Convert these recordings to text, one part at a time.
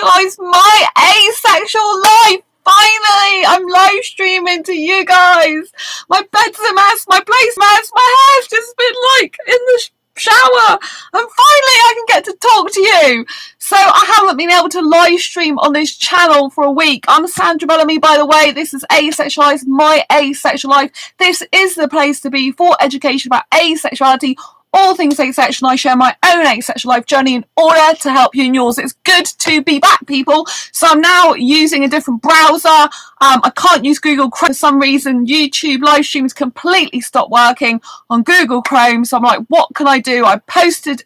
Asexualise my asexual life. Finally, I'm live streaming to you guys. My bed's a mess, my place mess, my hair's just been like in the shower, and finally I can get to talk to you. So I haven't been able to live stream on this channel for a week. I'm Sandra Bellamy, by the way. This is Asexualise my asexual life. This is the place to be for education about asexuality, all things asexual. I share my own asexual life journey in order to help you in yours. It's good to be back, people. So I'm now using a different browser. I can't use Google Chrome for some reason. YouTube live streams completely stopped working on Google Chrome. So I'm like, what can I do? I posted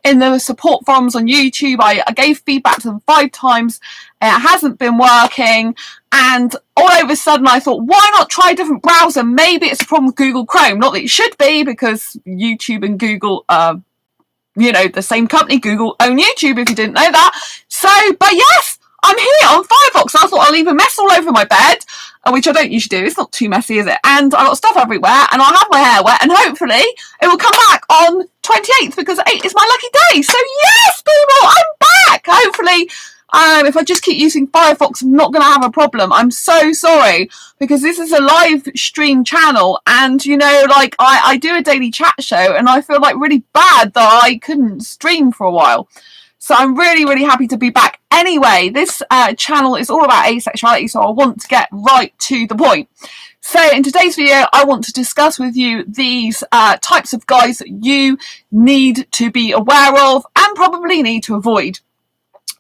in the support forums on YouTube. I gave feedback to them 5 times. It hasn't been working. And all of a sudden I thought, why not try a different browser? Maybe it's a problem with Google Chrome. Not that it should be, because YouTube and Google are, you know, the same company. Google own YouTube, if you didn't know that. So, but yes, I'm here on Firefox. I thought I'll leave a mess all over my bed, which I don't usually do. It's not too messy, is it? And I've got stuff everywhere, and I'll have my hair wet, and hopefully it will come back on 28th, because 8 is my lucky day. So yes, people, I'm back. Hopefully, if I just keep using Firefox, I'm not going to have a problem. I'm so sorry, because this is a live stream channel, and you know, like I do a daily chat show, and I feel like really bad that I couldn't stream for a while. So I'm really, really happy to be back. Anyway, this channel is all about asexuality, so I want to get right to the point. So in today's video, I want to discuss with you these types of guys that you need to be aware of and probably need to avoid.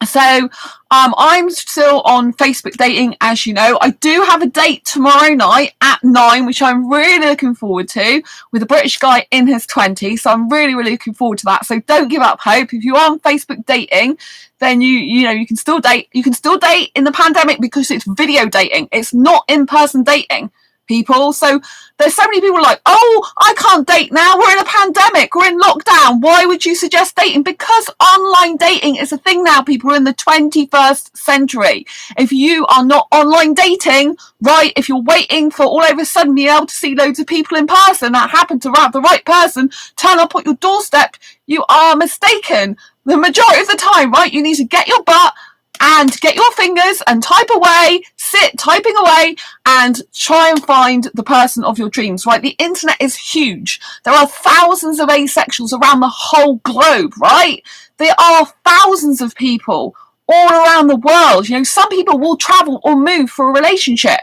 So I'm still on Facebook dating, as you know. I do have a date tomorrow night at 9, which I'm really looking forward to, with a British guy in his 20s. So I'm really, really looking forward to that. So don't give up hope. If you are on Facebook dating, then you know you can still date. You can still date in the pandemic because it's video dating. It's not in-person dating, people. So there's so many people like, oh, I can't date now, we're in a pandemic, we're in lockdown, why would you suggest dating? Because online dating is a thing now, people. We're in the 21st century. If you are not online dating, right, if you're waiting for all of a sudden being able to see loads of people in person that happen to have the right person turn up at your doorstep, you are mistaken. The majority of the time, right, you need to get your butt and get your fingers and type away, sit typing away, and try and find the person of your dreams, right? The internet is huge. There are thousands of asexuals around the whole globe, right? There are thousands of people all around the world. You know, some people will travel or move for a relationship,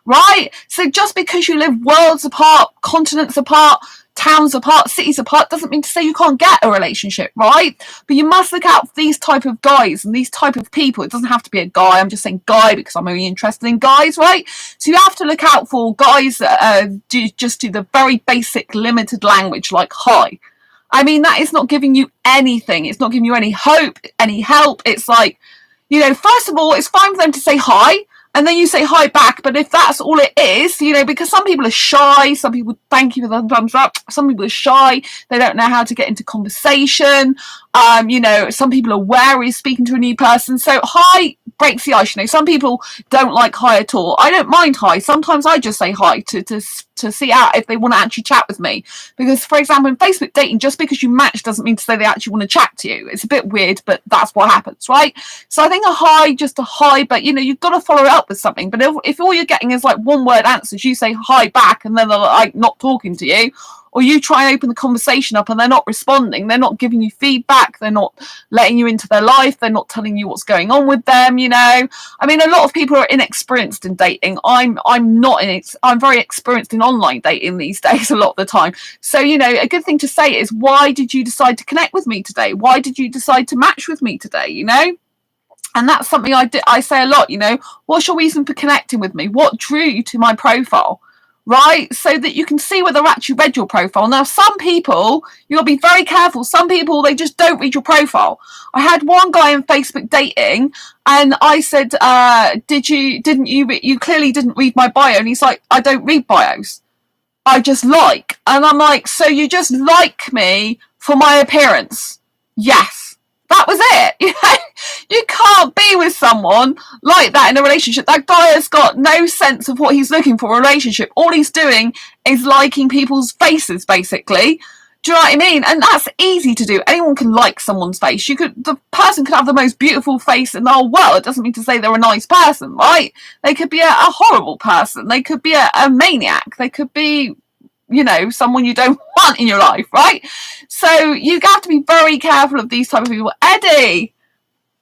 right? So just because you live worlds apart, continents apart, towns apart, cities apart, doesn't mean to say you can't get a relationship, right? But you must look out for these type of guys and these type of people. It doesn't have to be a guy. I'm just saying guy because I'm only interested in guys, right? So you have to look out for guys that just do the very basic limited language like hi. I mean, that is not giving you anything. It's not giving you any hope, any help. It's like, you know, first of all, it's fine for them to say hi, and then you say hi back. But if that's all it is, you know, because some people are shy, some people thank you for the thumbs up, some people are shy, they don't know how to get into conversation, you know, some people are wary of speaking to a new person. So hi breaks the ice. You know, some people don't like hi at all. I don't mind hi. Sometimes I just say hi to see out if they want to actually chat with me. Because, for example, in Facebook dating, just because you match doesn't mean to say they actually want to chat to you. It's a bit weird, but that's what happens, right? So I think a hi, just a hi, but, you know, you've got to follow it up with something. But if all you're getting is like one-word answers, you say hi back and then they're like not talking to you, or you try and open the conversation up and they're not responding, they're not giving you feedback, they're not letting you into their life, they're not telling you what's going on with them, you know. I mean, a lot of people are inexperienced in dating. I'm very experienced in online dating these days a lot of the time. So, you know, a good thing to say is, why did you decide to connect with me today? Why did you decide to match with me today, you know? And that's something I say a lot, you know. What's your reason for connecting with me? What drew you to my profile? Right, so that you can see whether they actually read your profile. Now, some people, you'll be very careful. Some people, they just don't read your profile. I had one guy on Facebook dating, and I said, you clearly didn't read my bio. And he's like, I don't read bios. I just like. And I'm like, so you just like me for my appearance? Yes. That was it. You know, you can't be with someone like that in a relationship. That guy has got no sense of what he's looking for in a relationship. All he's doing is liking people's faces, basically. Do you know what I mean? And that's easy to do. Anyone can like someone's face. The person could have the most beautiful face in the whole world. It doesn't mean to say they're a nice person, right? They could be a horrible person. They could be a maniac. They could be, you know, someone you don't want in your life, right? So you have to be very careful of these type of people. Eddie,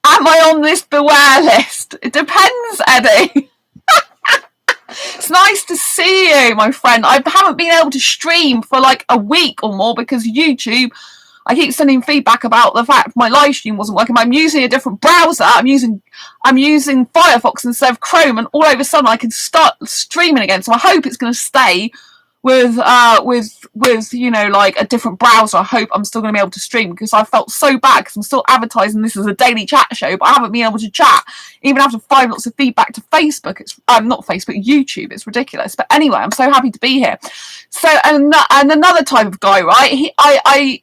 am I on this beware list? It depends, Eddie. It's nice to see you, my friend. I haven't been able to stream for like a week or more because YouTube, I keep sending feedback about the fact my live stream wasn't working. I'm using a different browser. I'm using Firefox instead of Chrome, and all of a sudden I can start streaming again. So I hope it's going to stay with you know, like a different browser. I hope I'm still going to be able to stream, because I felt so bad because I'm still advertising this as a daily chat show, but I haven't been able to chat even after 5 lots of feedback to Facebook. It's not Facebook, YouTube. It's ridiculous. But anyway, I'm so happy to be here. So and another type of guy, right? I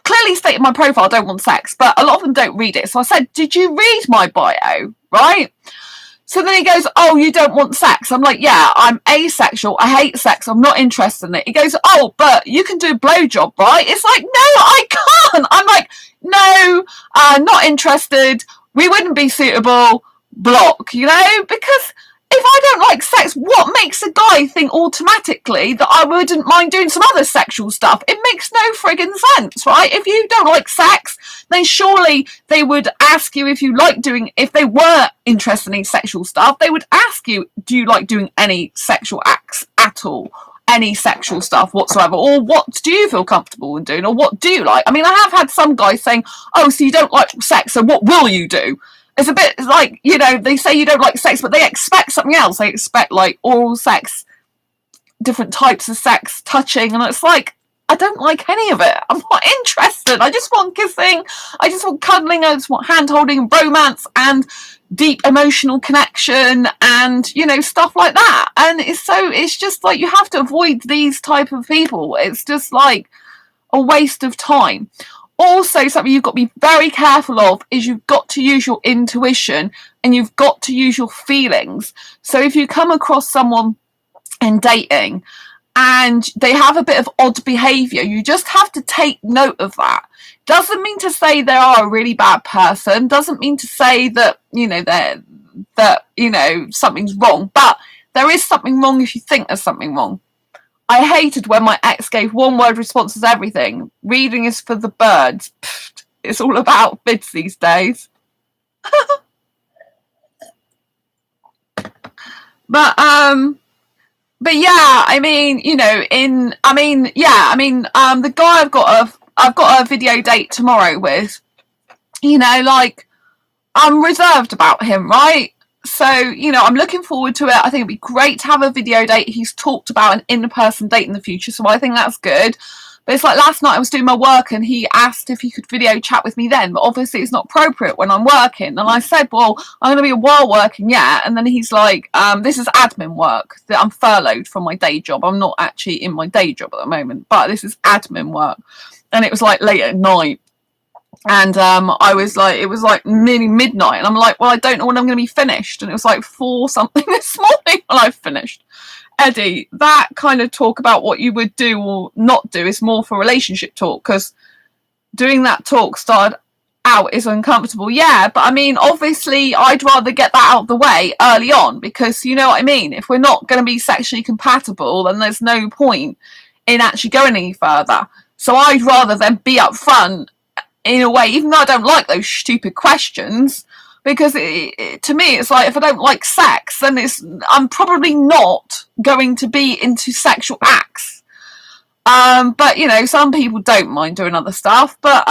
clearly stated in my profile I don't want sex, but a lot of them don't read it. So I said, did you read my bio, right? So then he goes, oh, you don't want sex? I'm like, yeah, I'm asexual. I hate sex. I'm not interested in it. He goes, oh, but you can do a blowjob, right? It's like, no, I can't. I'm like, no, not interested. We wouldn't be suitable. Block, you know? Because if I don't like sex, what makes a guy think automatically that I wouldn't mind doing some other sexual stuff? It makes no friggin' sense, right? If you don't like sex, then surely they would ask you if they were interested in sexual stuff, they would ask you, do you like doing any sexual acts at all? Any sexual stuff whatsoever? Or what do you feel comfortable in doing? Or what do you like? I mean, I have had some guys saying, oh, so you don't like sex, so what will you do? It's a bit like, you know, they say you don't like sex, but they expect something else. They expect like oral sex, different types of sex, touching, and it's like, I don't like any of it. I'm not interested. I just want kissing. I just want cuddling. I just want hand holding, romance, and deep emotional connection, and, you know, stuff like that. And it's just like, you have to avoid these type of people. It's just like a waste of time. Also, something you've got to be very careful of is you've got to use your intuition, and you've got to use your feelings. So if you come across someone in dating and they have a bit of odd behaviour, you just have to take note of that. Doesn't mean to say they are a really bad person. Doesn't mean to say that, you know, that you know, something's wrong. But there is something wrong if you think there's something wrong. I hated when my ex gave one-word responses to everything. Reading is for the birds. Pfft, it's all about bids these days. But yeah, I mean, you know, the guy I've got a video date tomorrow with, you know, like, I'm reserved about him, right? So, you know, I'm looking forward to it. I think it'd be great to have a video date. He's talked about an in-person date in the future, so I think that's good. But it's like last night I was doing my work and he asked if he could video chat with me then, but obviously it's not appropriate when I'm working. And I said, well, I'm going to be a while working, yeah. And then he's like, this is admin work. That I'm furloughed from my day job. I'm not actually in my day job at the moment, but this is admin work. And it was like late at night. And I was like, it was like nearly midnight, and I'm like, well, I don't know when I'm going to be finished. And it was like 4 something this morning when I finished. Eddie, that kind of talk about what you would do or not do is more for relationship talk, because doing that talk started out is uncomfortable. Yeah, but I mean, obviously, I'd rather get that out of the way early on, because you know what I mean? If we're not going to be sexually compatible, then there's no point in actually going any further. So I'd rather then be up front in a way, even though I don't like those stupid questions, because to me it's like, if I don't like sex, then I'm probably not going to be into sexual acts. But you know, some people don't mind doing other stuff, but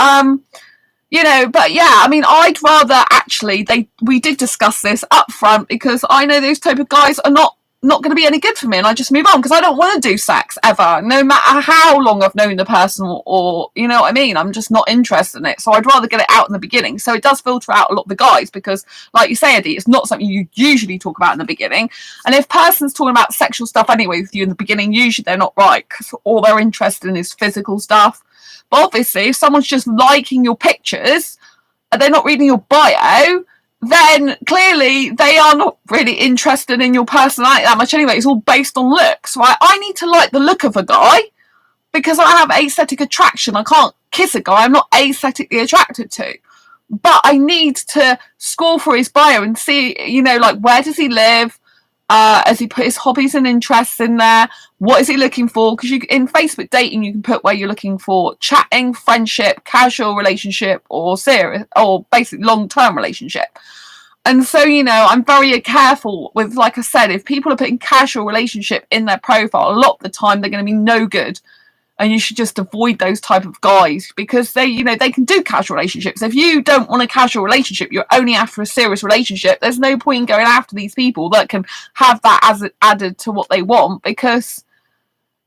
you know, but yeah, I mean, I'd rather actually we did discuss this up front, because I know those type of guys are not going to be any good for me, and I just move on, because I don't want to do sex ever, no matter how long I've known the person, or you know what I mean, I'm just not interested in it. So I'd rather get it out in the beginning. So it does filter out a lot of the guys, because like you say, Eddie, it's not something you usually talk about in the beginning. And if person's talking about sexual stuff anyway with you in the beginning, usually they're not right, because all they're interested in is physical stuff. But obviously, if someone's just liking your pictures and they're not reading your bio, then clearly they are not really interested in your personality that much anyway. It's all based on looks, right? I need to like the look of a guy because I have aesthetic attraction. I can't kiss a guy I'm not aesthetically attracted to. But I need to scroll through his bio and see, you know, like, where does he live? Has he put his hobbies and interests in there? What is he looking for? Because in Facebook dating, you can put where you're looking for chatting, friendship, casual relationship, or serious, or basically long-term relationship. And so, you know, I'm very careful with, like I said, if people are putting casual relationship in their profile, a lot of the time they're going to be no good. And you should just avoid those type of guys, because they, you know, they can do casual relationships. If you don't want a casual relationship, you're only after a serious relationship, there's no point in going after these people that can have that as added to what they want, because,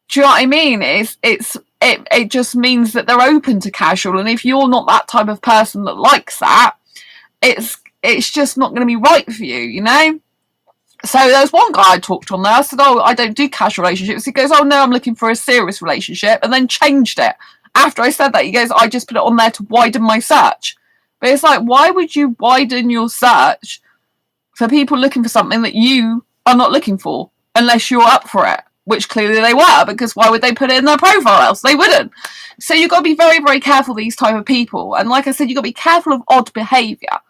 do you know what I mean? It just means that they're open to casual, and if you're not that type of person that likes that, it's just not going to be right for you, you know? So there was one guy I talked on there. I said, oh, I don't do casual relationships. He goes, oh, no, I'm looking for a serious relationship. And then changed it. After I said that, he goes, I just put it on there to widen my search. But it's like, why would you widen your search for people looking for something that you are not looking for, unless you're up for it? Which clearly they were, because why would they put it in their profile else? They wouldn't. So you've got to be very, very careful of these type of people. And like I said, you've got to be careful of odd behaviour.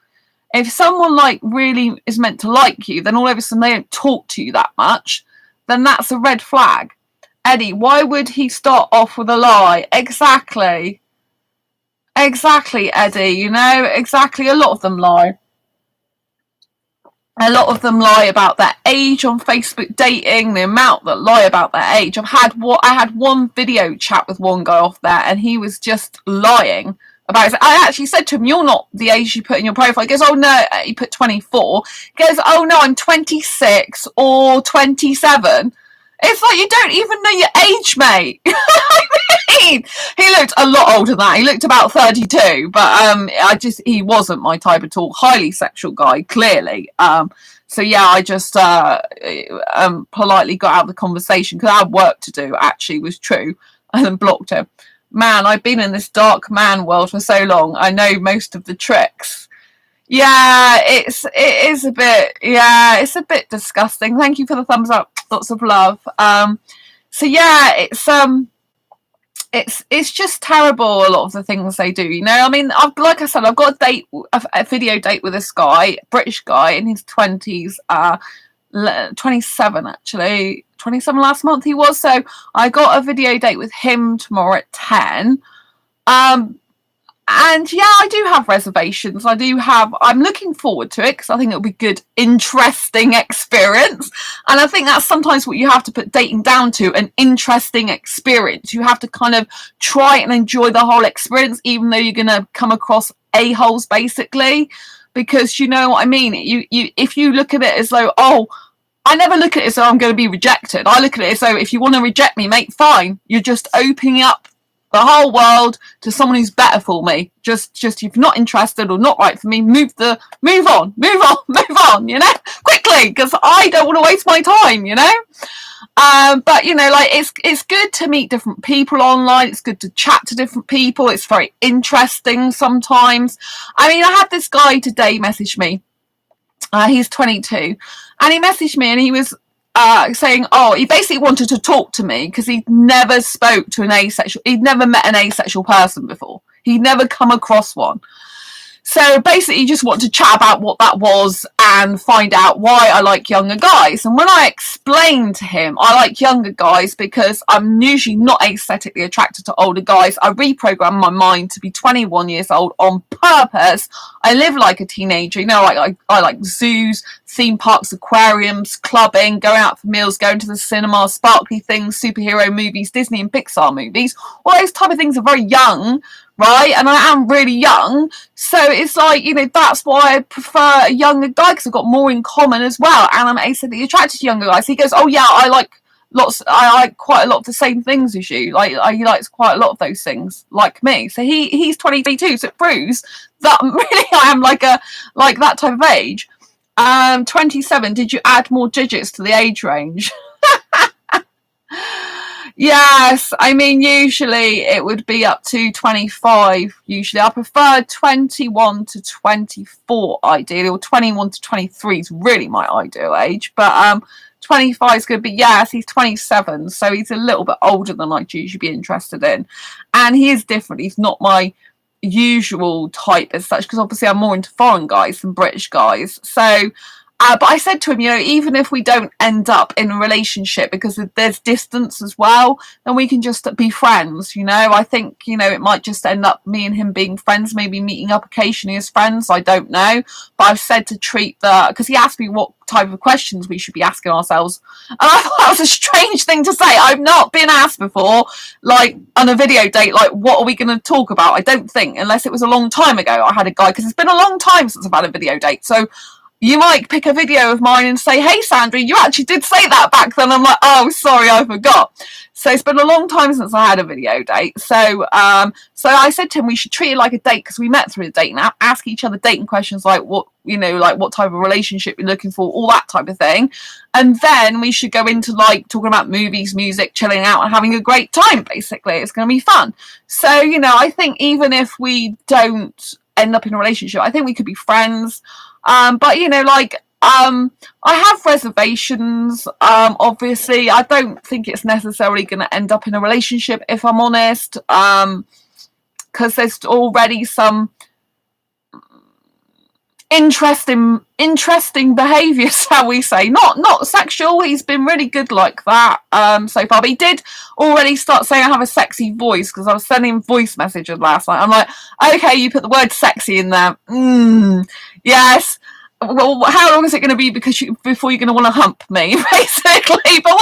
If someone like really is meant to like you, then all of a sudden they don't talk to you that much, then that's a red flag. Eddie, why would he start off with a lie? Exactly. Exactly, Eddie. You know, exactly. A lot of them lie. A lot of them lie about their age on Facebook dating, the amount that lie about their age. I had one video chat with one guy off there, and he was just lying about it. I actually said to him, you're not the age you put in your profile. He goes, oh no, he put 24. He goes, oh no, I'm 26 or 27. It's like, you don't even know your age, mate. I mean, he looked a lot older than that. He looked about 32, but he wasn't my type at all. Highly sexual guy, clearly. So yeah, I just politely got out of the conversation, because I had work to do, actually, was true, and then blocked him. Man, I've been in this dark man world for so long. I know most of the tricks. Yeah, it is a bit, yeah, it's a bit disgusting. Thank you for the thumbs up. Lots of love. So yeah, it's just terrible, a lot of the things they do, you know. I mean, like I said, I've got a video date with this guy, British guy in his 20s, 27 actually, 27 last month he was. So I got a video date with him tomorrow at 10. And yeah, I do have reservations. I'm looking forward to it, because I think it'll be good, interesting experience. And I think that's sometimes what you have to put dating down to, an interesting experience. You have to kind of try and enjoy the whole experience, even though you're going to come across a-holes, basically. Because, you know what I mean? If you look at it as though, oh, I never look at it as though I'm going to be rejected. I look at it as though, if you want to reject me, mate, fine. You're just opening up the whole world to someone who's better for me. Just if you're not interested or not right for me, move on, you know, quickly, because I don't want to waste my time, you know. But you know, like, it's good to meet different people online. It's good to chat to different people. It's very interesting sometimes. I mean, I had this guy today message me. He's 22, and he messaged me, and he was saying, oh, he basically wanted to talk to me because he'd never spoke to he'd never met an asexual person before. He'd never come across one. So basically, he just wanted to chat about what that was and find out why I like younger guys. And when I explained to him I like younger guys because I'm usually not aesthetically attracted to older guys, I reprogrammed my mind to be 21 years old on purpose. I live like a teenager, you know, I like zoos, theme parks, aquariums, clubbing, going out for meals, going to the cinema, sparkly things, superhero movies, Disney and Pixar movies. All those type of things are very young, right? And I am really young, so it's like, you know, that's why I prefer a younger guy, because I've got more in common as well, and I'm aesthetically attracted to younger guys. He goes, oh yeah, I like quite a lot of the same things as you. He likes quite a lot of those things, like me. So he's 22, so it proves that really I am like that type of age. 27, did you add more digits to the age range? Yes, I mean, usually it would be up to 25. Usually I prefer 21 to 24 ideally, or 21 to 23 is really my ideal age. But 25 is good, but yes, he's 27, so he's a little bit older than I'd usually be interested in. And he is different. He's not my usual type as such, because obviously I'm more into foreign guys than British guys. So but I said to him, even if we don't end up in a relationship because there's distance as well, then we can just be friends. I think, it might just end up me and him being friends, maybe meeting up occasionally as friends. I don't know. But I've said to treat because he asked me what type of questions we should be asking ourselves. And I thought that was a strange thing to say. I've not been asked before, like on a video date, like, what are we going to talk about? I don't think, unless it was a long time ago I had a guy, because it's been a long time since I've had a video date. So you might pick a video of mine and say, hey, Sandra, you actually did say that back then. I'm like, oh, sorry, I forgot. So it's been a long time since I had a video date. So I said to him, we should treat it like a date, because we met through a dating app, ask each other dating questions like what type of relationship you're looking for, all that type of thing. And then we should go into like talking about movies, music, chilling out and having a great time, basically. It's going to be fun. So, I think even if we don't end up in a relationship, I think we could be friends. But I have reservations. Obviously, I don't think it's necessarily going to end up in a relationship, if I'm honest, because there's already some interesting behaviour, shall we say. Not sexual. He's been really good like that so far. But he did already start saying I have a sexy voice, because I was sending him voice messages last night. I'm like, okay, you put the word sexy in there. Yes. Well, how long is it going to be before you're going to want to hump me, basically? But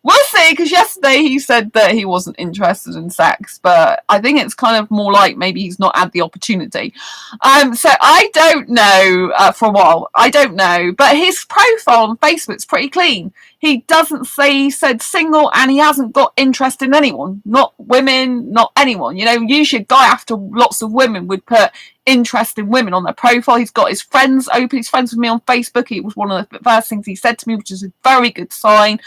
we'll see, because yesterday he said that he wasn't interested in sex, but I think it's kind of more like maybe he's not had the opportunity. So I don't know for a while. I don't know, but his profile on Facebook's pretty clean. He doesn't say, he said single, and he hasn't got interest in anyone, not women, not anyone. Usually a guy after lots of women would put interest in women on their profile. He's got his friends open. He's friends with me on Facebook. It was one of the first things he said to me, which is a very good sign.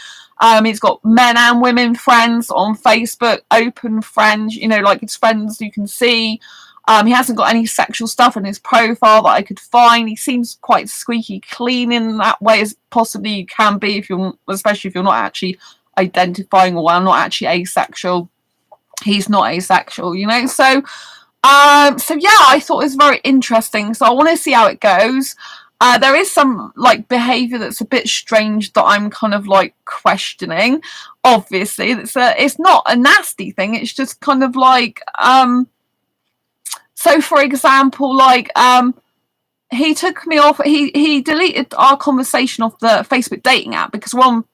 He's got men and women friends on Facebook, open friends, like his friends you can see. He hasn't got any sexual stuff in his profile that I could find. He seems quite squeaky clean in that way as possibly you can be, especially if you're not actually identifying, or I'm not actually asexual. He's not asexual, So yeah, I thought it was very interesting. So I want to see how it goes. There is some like behaviour that's a bit strange that I'm kind of like questioning. Obviously, it's not a nasty thing. It's just kind of like so for example, like he took me off. He deleted our conversation off the Facebook dating app, because we're on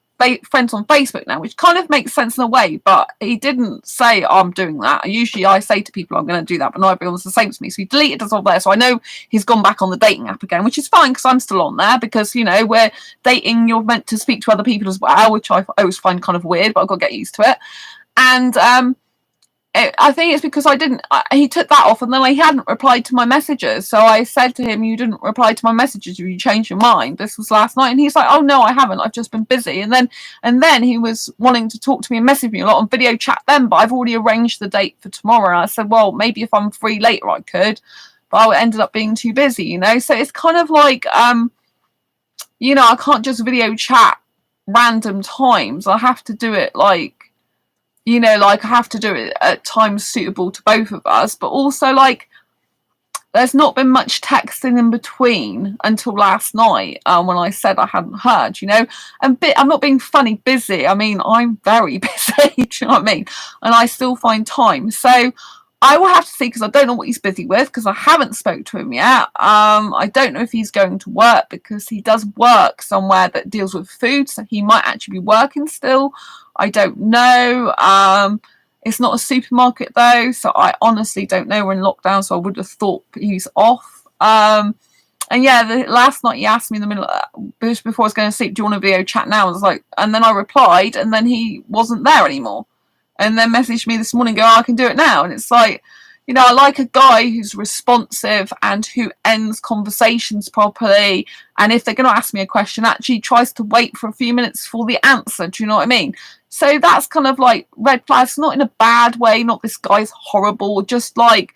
friends on Facebook now, which kind of makes sense in a way, but he didn't say, oh, I'm doing that. Usually I say to people I'm going to do that, but not everyone's the same as me. So he deleted us all there. So I know he's gone back on the dating app again, which is fine, because I'm still on there, because, we're dating, you're meant to speak to other people as well, which I always find kind of weird, but I've got to get used to it. And I think it's because he took that off, and then he hadn't replied to my messages. So I said to him, you didn't reply to my messages, you changed your mind. This was last night. And he's like, oh no, I haven't, I've just been busy. And then he was wanting to talk to me and message me a lot on video chat then, but I've already arranged the date for tomorrow. And I said, well, maybe if I'm free later I could, but I ended up being too busy, So it's kind of like I can't just video chat random times. I have to do it I have to do it at times suitable to both of us, but also there's not been much texting in between until last night when I said I hadn't heard, and I'm not being funny busy. I mean, I'm very busy, do you know what I mean? And I still find time. So I will have to see, because I don't know what he's busy with, because I haven't spoke to him yet. I don't know if he's going to work, because he does work somewhere that deals with food, so he might actually be working still. I don't know. It's not a supermarket though, so I honestly don't know. We're in lockdown, so I would have thought he's off. And yeah, last night he asked me in the middle, just before I was going to sleep, do you want a video chat now? I was like, and then I replied, and then he wasn't there anymore. And then messaged me this morning, I can do it now. And it's like, I like a guy who's responsive and who ends conversations properly. And if they're going to ask me a question, actually tries to wait for a few minutes for the answer. Do you know what I mean? So that's kind of like red flags, not in a bad way, not this guy's horrible, just like,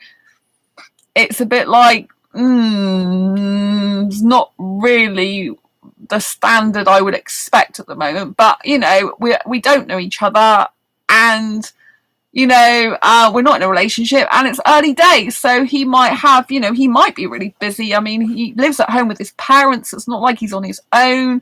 it's a bit like, it's not really the standard I would expect at the moment. But you know, we don't know each other, and you know, we're not in a relationship, and it's early days, so he might have, you know, he might be really busy. I mean, he lives at home with his parents. It's not like he's on his own.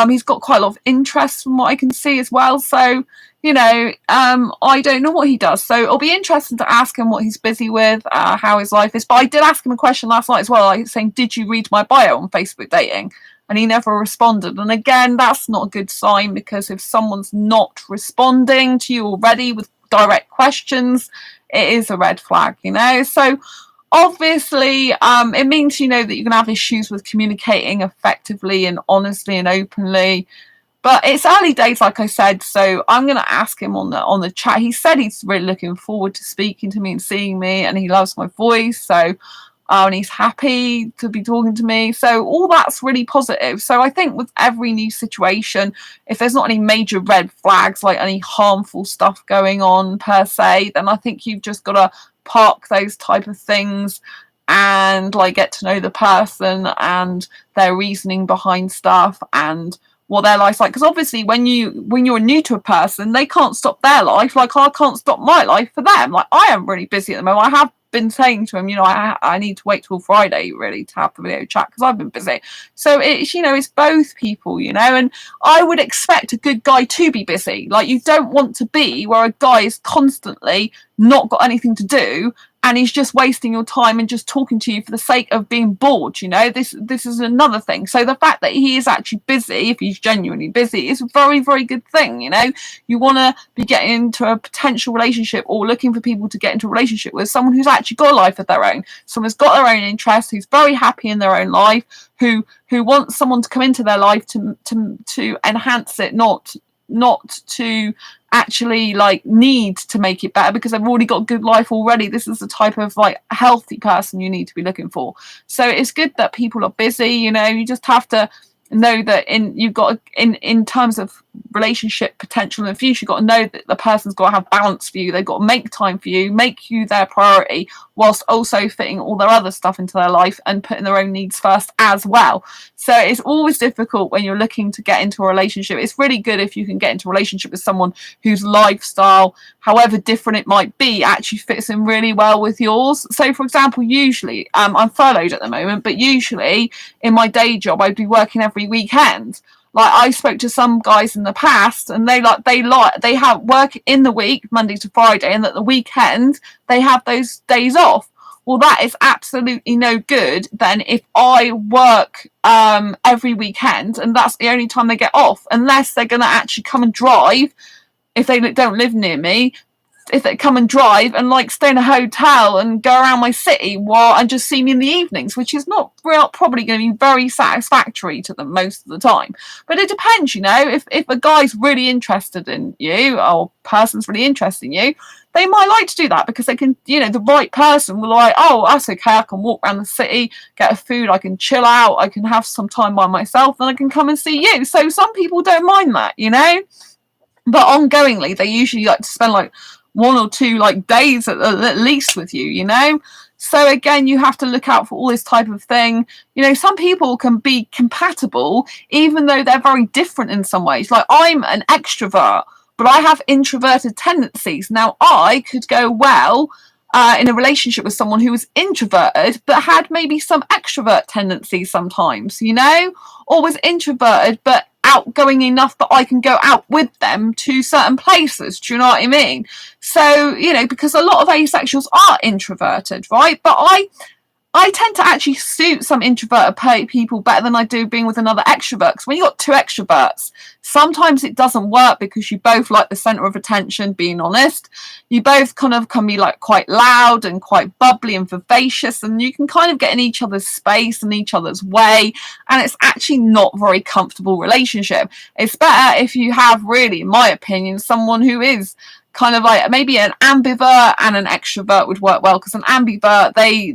He's got quite a lot of interest from what I can see as well. So, you know, I don't know what he does. So it'll be interesting to ask him what he's busy with, how his life is. But I did ask him a question last night as well, like saying, did you read my bio on Facebook Dating? And he never responded. And again, that's not a good sign, because if someone's not responding to you already with direct questions, it is a red flag, you know. So obviously, it means, you know, that you're going to have issues with communicating effectively and honestly and openly. But it's early days, like I said, so I'm going to ask him on the chat. He said he's really looking forward to speaking to me and seeing me, and he loves my voice, so and he's happy to be talking to me. So all that's really positive. So I think with every new situation, if there's not any major red flags, like any harmful stuff going on per se, then I think you've just got to park those type of things and like get to know the person and their reasoning behind stuff and what their life's like. Because obviously when you're new to a person, they can't stop their life, like I can't stop my life for them. Like I am really busy at the moment. I have been saying to him, you know, I need to wait till Friday really to have the video chat, because I've been busy. So it's, you know, it's both people, you know. And I would expect a good guy to be busy. Like, you don't want to be where a guy is constantly not got anything to do and he's just wasting your time and just talking to you for the sake of being bored, you know. This is another thing. So the fact that he is actually busy, if he's genuinely busy, is a very, very good thing, you know. You want to be getting into a potential relationship or looking for people to get into a relationship with someone who's actually got a life of their own, someone who's got their own interests, who's very happy in their own life, who wants someone to come into their life to enhance it, not to actually like need to make it better because they've already got a good life already. This is the type of like healthy person you need to be looking for. So it's good that people are busy, you know. You just have to know that in terms of relationship potential in the future, you've got to know that the person's got to have balance for you. They've got to make time for you, make you their priority, whilst also fitting all their other stuff into their life and putting their own needs first as well. So it's always difficult when you're looking to get into a relationship. It's really good if you can get into a relationship with someone whose lifestyle, however different it might be, actually fits in really well with yours. So for example, usually I'm furloughed at the moment, but usually in my day job I'd be working every weekend. Like, I spoke to some guys in the past and they have work in the week, Monday to Friday, and at the weekend they have those days off. Well, that is absolutely no good then if I work every weekend and that's the only time they get off, unless they're going to actually come and drive. If they don't live near me, if they come and drive and like stay in a hotel and go around my city and just see me in the evenings, which is not probably going to be very satisfactory to them most of the time. But it depends, you know. If a guy's really interested in you, or a person's really interested in you, they might like to do that because they can, you know, the right person will like, oh, that's okay, I can walk around the city, get a food, I can chill out, I can have some time by myself, then I can come and see you. So some people don't mind that, you know. But ongoingly, they usually like to spend like 1 or 2 like days at least with you, you know. So again, you have to look out for all this type of thing. You know, some people can be compatible even though they're very different in some ways. Like, I'm an extrovert, but I have introverted tendencies. Now, I could go well in a relationship with someone who was introverted but had maybe some extrovert tendencies sometimes, you know, or was introverted but outgoing enough that I can go out with them to certain places. Do you know what I mean? So, you know, because a lot of asexuals are introverted, right? But I tend to actually suit some introverted people better than I do being with another extrovert. Because when you've got 2 extroverts, sometimes it doesn't work because you both like the centre of attention, being honest. You both kind of can be like quite loud and quite bubbly and vivacious, and you can kind of get in each other's space and each other's way, and it's actually not a very comfortable relationship. It's better if you have, really, in my opinion, someone who is kind of like maybe an ambivert and an extrovert would work well, because an ambivert,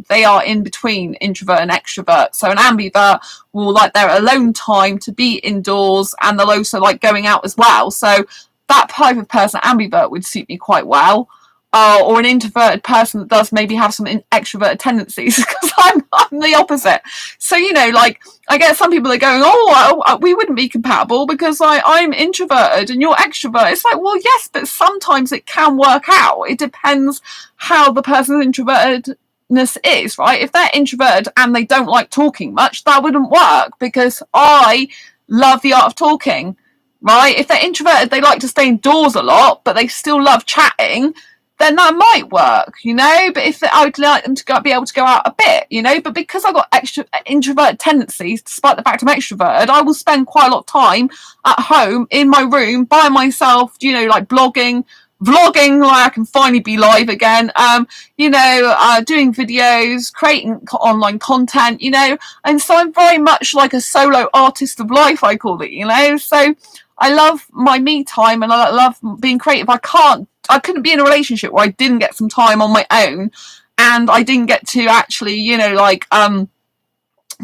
they are in between introvert and extrovert. So an ambivert will like their alone time to be indoors, and they'll also like going out as well. So that type of person, ambivert, would suit me quite well. or an introverted person that does maybe have some extroverted tendencies, because I'm the opposite. So, you know, like, I get some people that are going, oh, we wouldn't be compatible because I'm introverted and you're extrovert. It's like, well, yes, but sometimes it can work out. It depends how the person's introvertedness is, right? If they're introverted and they don't like talking much, that wouldn't work, because I love the art of talking, right? If they're introverted, they like to stay indoors a lot, but they still love chatting, then that might work, you know. But if I would like them to be able to go out a bit, you know. But because I've got extra introverted tendencies, despite the fact I'm extroverted, I will spend quite a lot of time at home in my room by myself, you know, like vlogging, like I can finally be live again, you know, doing videos, creating online content, you know. And so I'm very much like a solo artist of life, I call it, you know. So I love my me time and I love being creative. I couldn't be in a relationship where I didn't get some time on my own and I didn't get to actually, you know, like,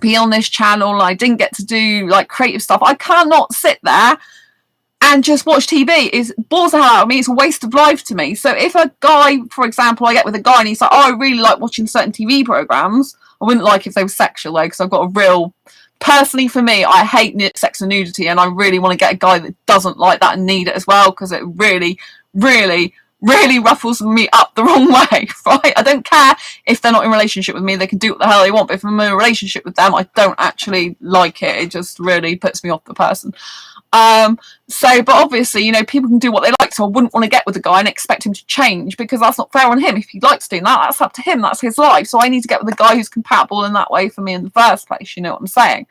be on this channel. I didn't get to do like creative stuff. I cannot sit there and just watch TV. It bores the hell out of me. It's a waste of life to me. So if a guy, for example, I get with a guy and he's like, oh, I really like watching certain TV programs. I wouldn't like if they were sexual, though, because I've got a real... Personally, for me, I hate sex and nudity, and I really want to get a guy that doesn't like that and need it as well, because it really, really, really ruffles me up the wrong way, right? I don't care if they're not in a relationship with me. They can do what the hell they want, but if I'm in a relationship with them, I don't actually like it. It just really puts me off the person. But obviously, you know, people can do what they like, so I wouldn't want to get with a guy and expect him to change, because that's not fair on him. If he likes doing that, that's up to him, that's his life. So I need to get with a guy who's compatible in that way for me in the first place, you know what I'm saying?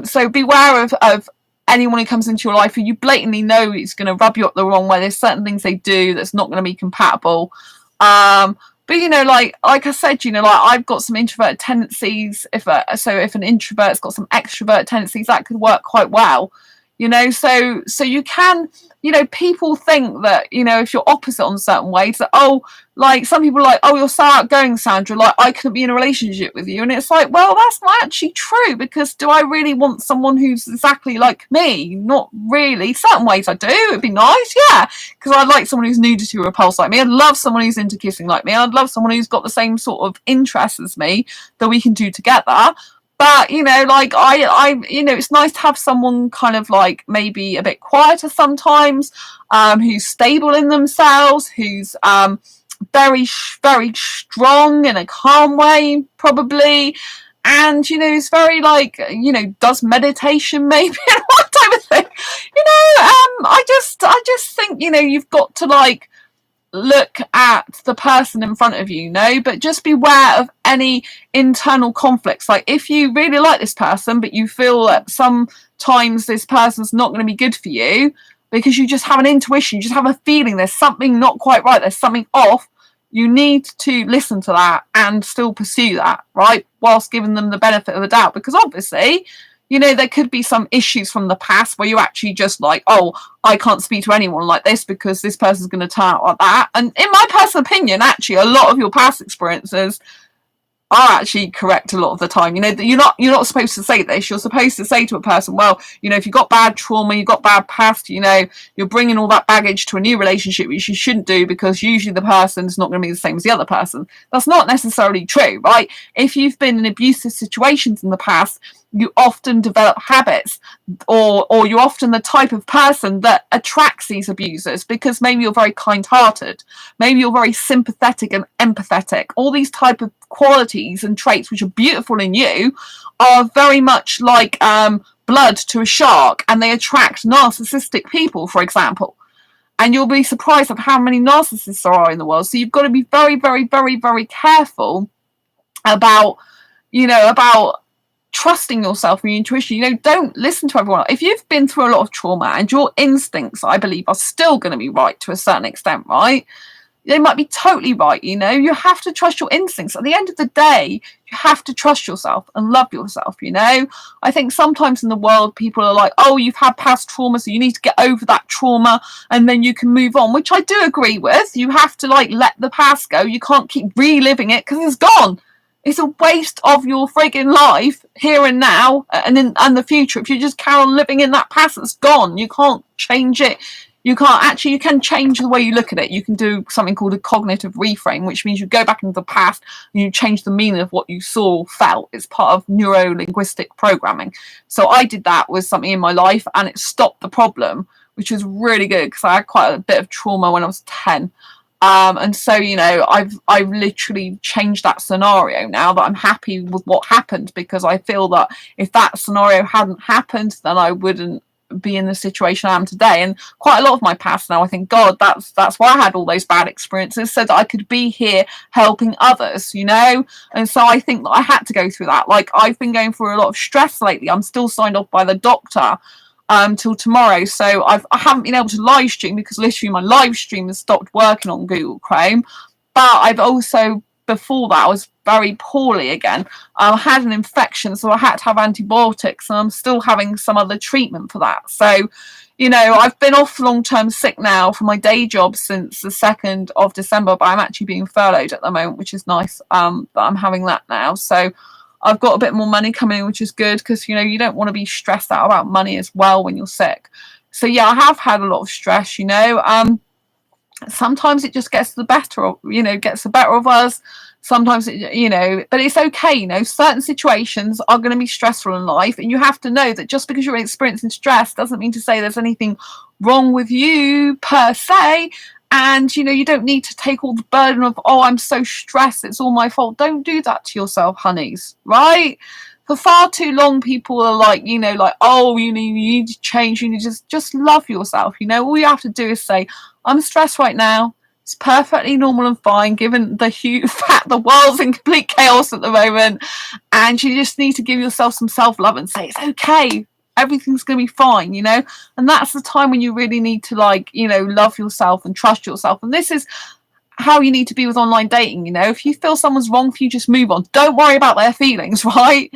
So beware of anyone who comes into your life who you blatantly know is going to rub you up the wrong way. There's certain things they do that's not going to be compatible. But you know, like I said, you know, like I've got some introverted tendencies. If an introvert's got some extrovert tendencies, that could work quite well. You know, so you can, you know, people think that, you know, if you're opposite on certain ways, that, oh, like some people are like, oh, you're so outgoing, Sandra, like I couldn't be in a relationship with you. And it's like, well, that's not actually true, because do I really want someone who's exactly like me? Not really. Certain ways I do. It'd be nice, yeah, because I'd like someone who's nudity repulsed like me. I'd love someone who's into kissing like me. I'd love someone who's got the same sort of interests as me that we can do together. But, you know, like, you know, it's nice to have someone kind of like maybe a bit quieter sometimes, who's stable in themselves, who's very, very strong in a calm way, probably. And, you know, is very like, you know, does meditation maybe, and that type of thing. You know, I just think, you know, you've got to like, look at the person in front of you, you know, but just beware of any internal conflicts. Like if you really like this person but you feel that sometimes this person's not going to be good for you because you just have an intuition, you just have a feeling there's something not quite right, there's something off, you need to listen to that and still pursue that, right, whilst giving them the benefit of the doubt, because obviously, you know, there could be some issues from the past where you actually just like, oh, I can't speak to anyone like this because this person's going to turn out like that. And in my personal opinion, actually, a lot of your past experiences are actually correct a lot of the time. You know, you're not supposed to say this. You're supposed to say to a person, well, you know, if you've got bad trauma, you've got bad past, you know, you're bringing all that baggage to a new relationship, which you shouldn't do, because usually the person's not going to be the same as the other person. That's not necessarily true, right? If you've been in abusive situations in the past, you often develop habits, or you're often the type of person that attracts these abusers, because maybe you're very kind-hearted, maybe you're very sympathetic and empathetic. All these type of qualities and traits which are beautiful in you are very much like blood to a shark, and they attract narcissistic people, for example. And you'll be surprised of how many narcissists there are in the world. So you've got to be very, very, very, very careful about, you know, about trusting yourself and your intuition. You know, don't listen to everyone. If you've been through a lot of trauma and your instincts, I believe, are still going to be right to a certain extent, right? They might be totally right, you know. You have to trust your instincts. At the end of the day, you have to trust yourself and love yourself, you know. I think sometimes in the world, people are like, oh, you've had past trauma, so you need to get over that trauma and then you can move on, which I do agree with. You have to, like, let the past go. You can't keep reliving it because it's gone. It's a waste of your frigging life here and now and the future if you just carry on living in that past that's gone. You can't change it. You can't actually, you can change the way you look at it. You can do something called a cognitive reframe, which means you go back into the past and you change the meaning of what you saw or felt. It's part of neuro-linguistic programming. So I did that with something in my life and it stopped the problem, which was really good because I had quite a bit of trauma when I was 10. And so, you know, I've literally changed that scenario now that I'm happy with what happened, because I feel that if that scenario hadn't happened, then I wouldn't be in the situation I am today. And quite a lot of my past now, I think, God, that's why I had all those bad experiences, so that I could be here helping others, you know. And so I think that I had to go through that. Like, I've been going through a lot of stress lately. I'm still signed off by the doctor till tomorrow, so I haven't been able to live stream because literally my live stream has stopped working on Google Chrome. But I've also, before that, I was very poorly again. I had an infection, so I had to have antibiotics, and I'm still having some other treatment for that. So, you know, I've been off long-term sick now for my day job since the 2nd of December, but I'm actually being furloughed at the moment, which is nice that I'm having that now. So I've got a bit more money coming in, which is good, because, you know, you don't want to be stressed out about money as well when you're sick. So yeah, I have had a lot of stress, you know. Sometimes it just gets the better of, you know, gets the better of us. Sometimes it, you know, but it's okay, you know. Certain situations are going to be stressful in life, and you have to know that just because you're experiencing stress doesn't mean to say there's anything wrong with you per se. And, you know, you don't need to take all the burden of, oh, I'm so stressed, it's all my fault. Don't do that to yourself, honeys, right? For far too long, people are like, you know, like, oh, you need to change, you need to just love yourself, you know. All you have to do is say, I'm stressed right now. It's perfectly normal and fine, given the huge fact the world's in complete chaos at the moment. And you just need to give yourself some self-love and say, it's okay. Everything's going to be fine, you know. And that's the time when you really need to, like, you know, love yourself and trust yourself. And this is how you need to be with online dating, you know. If you feel someone's wrong for you, just move on. Don't worry about their feelings, right?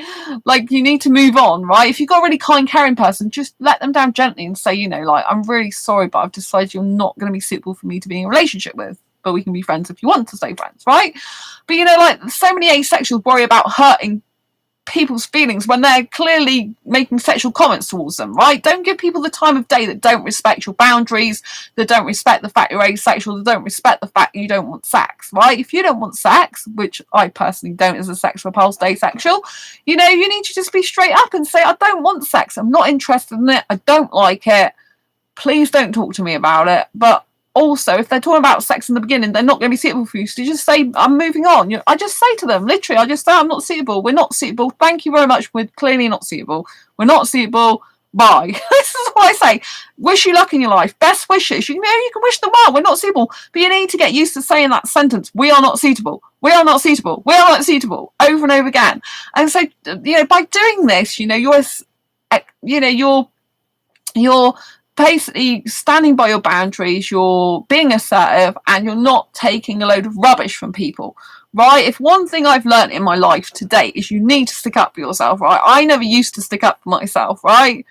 Like, you need to move on, right? If you've got a really kind, caring person, just let them down gently and say, you know, like, I'm really sorry, but I've decided you're not going to be suitable for me to be in a relationship with, but we can be friends if you want to stay friends, right? But, you know, like, so many asexuals worry about hurting people's feelings when they're clearly making sexual comments towards them, right? Don't give people the time of day that don't respect your boundaries, that don't respect the fact you're asexual, that don't respect the fact you don't want sex, right? If you don't want sex, which I personally don't as a sexual repulsed asexual, you know, you need to just be straight up and say, I don't want sex, I'm not interested in it, I don't like it, please don't talk to me about it. But also, if they're talking about sex in the beginning, they're not going to be suitable for you. So you just say, I'm moving on. You know, I just say to them, literally, I just say, I'm not suitable. We're not suitable. Thank you very much. We're clearly not suitable. We're not suitable. Bye. This is what I say. Wish you luck in your life. Best wishes. You know, you can wish them well. We're not suitable. But you need to get used to saying that sentence. We are not suitable. We are not suitable. We are not suitable. Over and over again. And so, you know, by doing this, you know, you're basically standing by your boundaries, you're being assertive, and you're not taking a load of rubbish from people, right? If one thing I've learned in my life to date is you need to stick up for yourself, right? I never used to stick up for myself, right?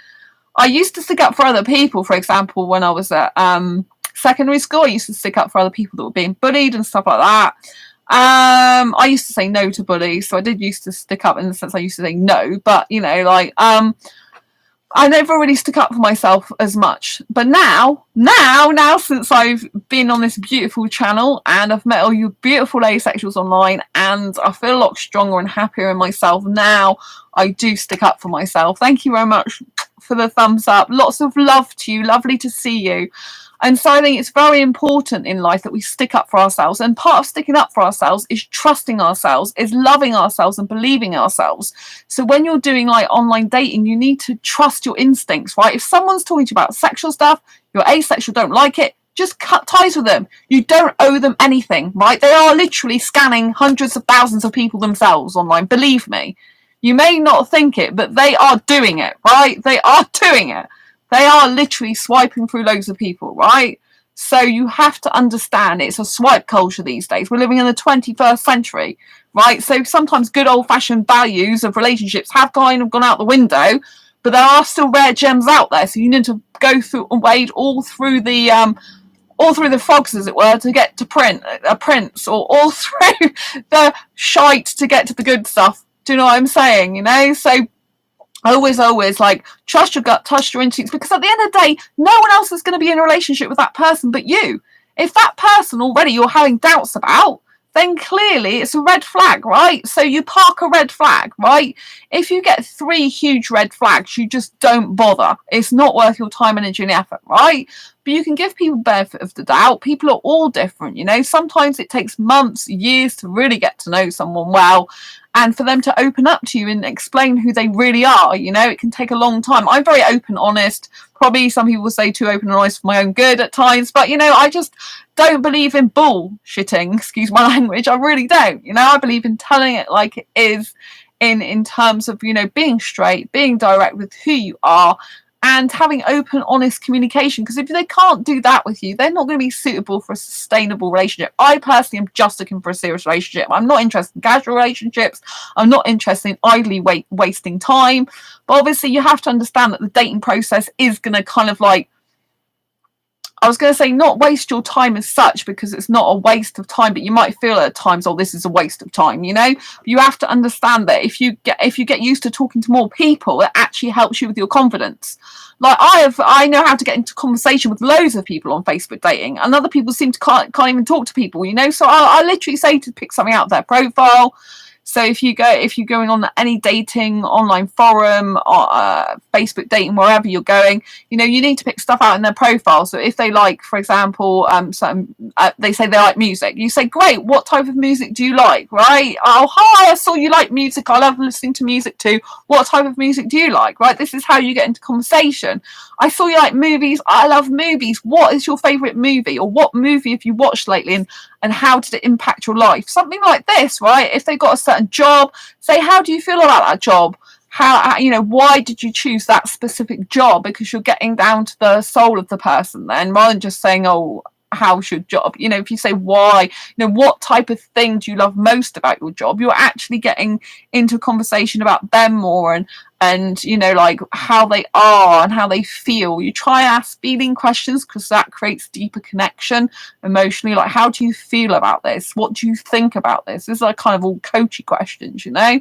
I used to stick up for other people. For example, when I was at secondary school, I used to stick up for other people that were being bullied and stuff like that. I used to say no to bullies, so I did used to stick up in the sense I used to say no, but, you know, like, I never really stuck up for myself as much. But now, since I've been on this beautiful channel and I've met all you beautiful asexuals online, and I feel a lot stronger and happier in myself now, I do stick up for myself. Thank you very much for the thumbs up. Lots of love to you. Lovely to see you. And so I think it's very important in life that we stick up for ourselves. And part of sticking up for ourselves is trusting ourselves, is loving ourselves and believing ourselves. So when you're doing like online dating, you need to trust your instincts, right? If someone's talking to you about sexual stuff, you're asexual, don't like it, just cut ties with them. You don't owe them anything, right? They are literally scanning hundreds of thousands of people themselves online. Believe me. You may not think it, but they are doing it, right? They are doing it. They are literally swiping through loads of people, right? So you have to understand it's a swipe culture these days. We're living in the 21st century, right? So sometimes good old-fashioned values of relationships have kind of gone out the window, but there are still rare gems out there. So you need to go through and wade all through the frogs, as it were, to get to a prince, or all through the shite to get to the good stuff. Do you know what I'm saying? You know, so always like trust your gut, trust your instincts, because at the end of the day, no one else is going to be in a relationship with that person but you. If that person already you're having doubts about, then clearly it's a red flag, right? So you park a red flag, right? If you get 3 huge red flags, you just don't bother. It's not worth your time, energy, and effort, right? But you can give people benefit of the doubt. People are all different, you know. Sometimes it takes months, years to really get to know someone well, and for them to open up to you and explain who they really are. You know, it can take a long time. I'm very open, honest. Probably some people say too open and honest for my own good at times, but you know, I just don't believe in bullshitting, excuse my language. I really don't. You know, I believe in telling it like it is, in terms of, you know, being straight, being direct with who you are, and having open, honest communication. Because if they can't do that with you, they're not going to be suitable for a sustainable relationship. I personally am just looking for a serious relationship. I'm not interested in casual relationships. I'm not interested in idly wasting time. But obviously you have to understand that the dating process is going to kind of like, I was going to say not waste your time as such, because it's not a waste of time, but you might feel at times, oh, this is a waste of time, you know. You have to understand that if you get used to talking to more people, it actually helps you with your confidence. Like I know how to get into conversation with loads of people on Facebook dating, and other people seem to can't even talk to people, you know. So I literally say to pick something out of their profile. So if you're going on any dating online forum or Facebook dating, wherever you're going, you know, you need to pick stuff out in their profile. So if they like, for example, they say they like music, you say, great, what type of music do you like? Right? Oh, hi, I saw you like music. I love listening to music too. What type of music do you like? Right? This is how you get into conversation. I saw you like movies. I love movies. What is your favorite movie, or what movie have you watched lately, and how did it impact your life? Something like this, right? If they got a certain job, say, how do you feel about that job? How, you know, why did you choose that specific job? Because you're getting down to the soul of the person then, rather than just saying, oh, how's your job? You know, if you say why, you know, what type of thing do you love most about your job? You're actually getting into a conversation about them more, and you know, like how they are and how they feel. You try and ask feeling questions, because that creates deeper connection emotionally. Like, how do you feel about this? What do you think about this? These are kind of all coachy questions, you know.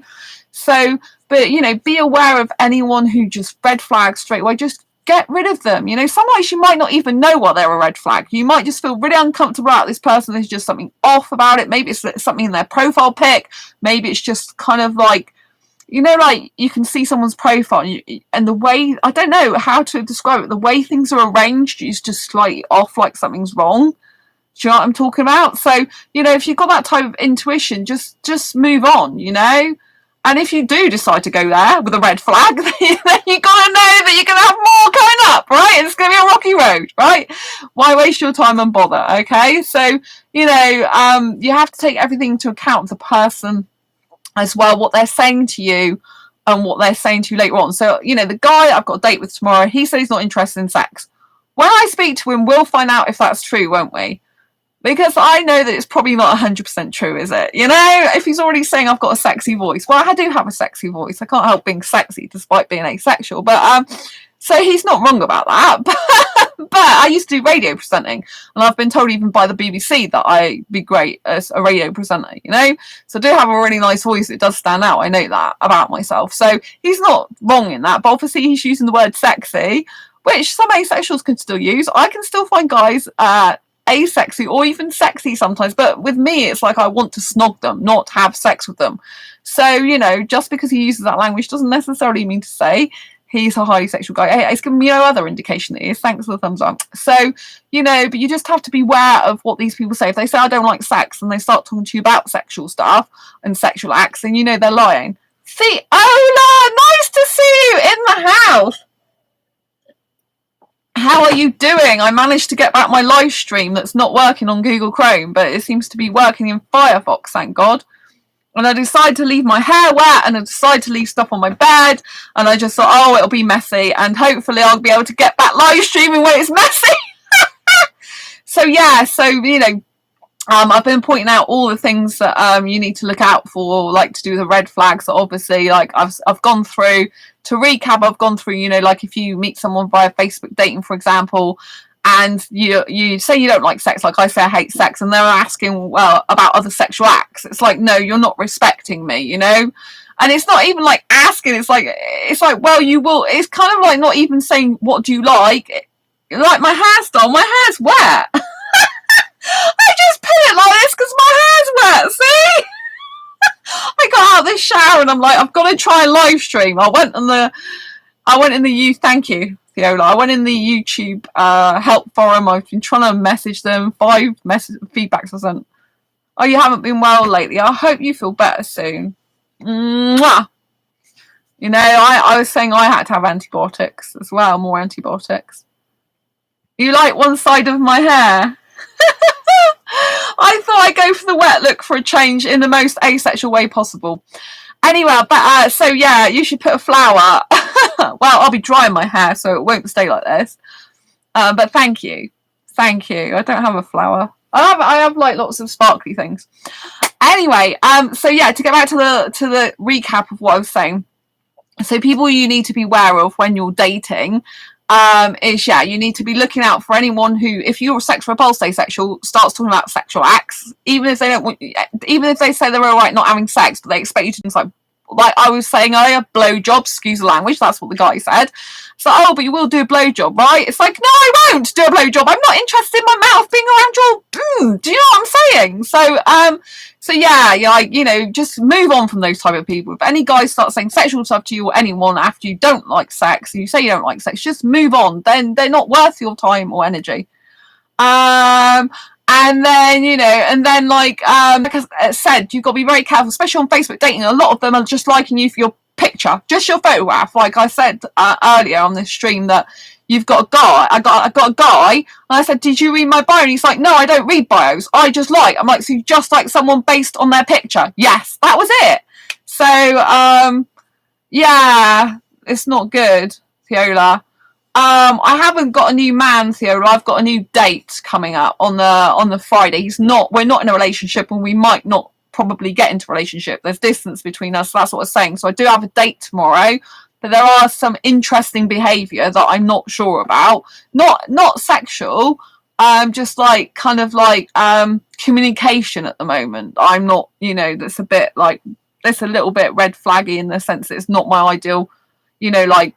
So, but you know, be aware of anyone who just red flags straight away. Just get rid of them. You know, sometimes you might not even know why they're a red flag. You might just feel really uncomfortable about this person. There's just something off about it. Maybe it's something in their profile pic. Maybe it's just kind of like, you know, like you can see someone's profile and the way, I don't know how to describe it, the way things are arranged is just slightly off, like something's wrong. Do you know what I'm talking about? So, you know, if you've got that type of intuition, just move on, you know. And if you do decide to go there with a red flag, then you got to know that you're going to have more coming up, right? It's going to be a rocky road, right? Why waste your time and bother, okay? So, you know, you have to take everything into account, the person as well, what they're saying to you and what they're saying to you later on. So, you know, the guy I've got a date with tomorrow, he said he's not interested in sex. When I speak to him, we'll find out if that's true, won't we? Because I know that it's probably not 100% true, is it? You know, if he's already saying I've got a sexy voice. Well, I do have a sexy voice. I can't help being sexy despite being asexual. But so he's not wrong about that. But I used to do radio presenting, and I've been told even by the BBC that I'd be great as a radio presenter, you know? So I do have a really nice voice. It does stand out. I know that about myself. So he's not wrong in that. But obviously he's using the word sexy, which some asexuals can still use. I can still find guys asexy or even sexy sometimes, but with me it's like I want to snog them, not have sex with them. So, you know, just because he uses that language doesn't necessarily mean to say he's a highly sexual guy. It's giving me no other indication that he is. Thanks for the thumbs up. So, you know, but you just have to be aware of what these people say. If they say I don't like sex and they start talking to you about sexual stuff and sexual acts, then you know they're lying. See, Ola, nice to see you in the house. How are you doing? I managed to get back my live stream that's not working on Google Chrome, but it seems to be working in Firefox, thank God. And I decided to leave my hair wet, and I decided to leave stuff on my bed, and I just thought, oh, it'll be messy, and hopefully I'll be able to get back live streaming when it's messy. So yeah, so, you know, I've been pointing out all the things that you need to look out for, like to do with the red flags. So obviously, like I've gone through. To recap, I've gone through, you know, like if you meet someone via Facebook dating, for example, and you say you don't like sex, like I say I hate sex, and they're asking, well, about other sexual acts. It's like, no, you're not respecting me, you know. And it's not even like asking, it's like, well, you will, it's kind of like not even saying, what do you like? Like my hairstyle, my hair's wet. I just put it like this because my hair's wet, see? I got out of the shower and I'm like, I've got to try a live stream. I went in the thank you, Viola. I went in the YouTube help forum. I've been trying to message them, 5 feedbacks I sent. Oh, you haven't been well lately. I hope you feel better soon. Mwah! You know, I was saying I had to have antibiotics as well, more antibiotics. You like one side of my hair? I thought I'd go for the wet look for a change in the most asexual way possible. Anyway, but so yeah, you should put a flower. Well, I'll be drying my hair, so it won't stay like this. But thank you. I don't have a flower. I have like lots of sparkly things. Anyway, so yeah, to get back to the recap of what I was saying. So people you need to be aware of when you're dating is, yeah, you need to be looking out for anyone who, if you're a sexual repulsed asexual, starts talking about sexual acts, even if they don't want, even if they say they're all right not having sex, but they expect you to do things like I was saying earlier, blowjobs, excuse the language, that's what the guy said. So, oh, but you will do a blowjob, right? It's like, no, I won't do a blowjob. I'm not interested in my mouth being around your, do you know what I'm saying? So yeah, like, you know, just move on from those type of people. If any guys start saying sexual stuff to you or anyone after you don't like sex, you say you don't like sex, just move on. Then they're not worth your time or energy. And then, you know, and then like I said, you've got to be very careful, especially on Facebook dating. A lot of them are just liking you for your picture, just your photograph. Like I said earlier on this stream that you've got a guy, I got a guy, and I said, did you read my bio? And he's like, no, I don't read bios. I just like. I'm like, so you just like someone based on their picture? Yes, that was it. So, yeah, it's not good, Fiola. I haven't got a new man, Theo. I've got a new date coming up on the Friday. We're not in a relationship, and we might not probably get into a relationship. There's distance between us, so that's what I was saying. So I do have a date tomorrow, but there are some interesting behaviour that I'm not sure about. Not sexual, just like kind of like communication at the moment. I'm not, you know, that's a bit like, it's a little bit red flaggy in the sense that it's not my ideal, you know, like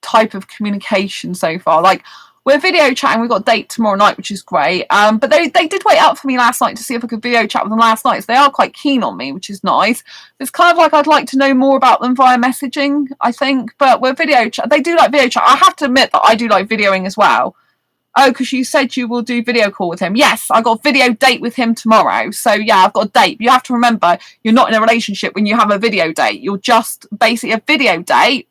type of communication so far. Like, we're video chatting, we've got a date tomorrow night, which is great, but they did wait up for me last night to see if I could video chat with them last night, so they are quite keen on me, which is nice. It's kind of like I'd like to know more about them via messaging, I think, but we're video chat. They do like video chat. I have to admit that I do like videoing as well. Oh, because you said you will do video call with him. Yes, I got a video date with him tomorrow. So yeah, I've got a date. You have to remember, you're not in a relationship when you have a video date. You're just basically a video date.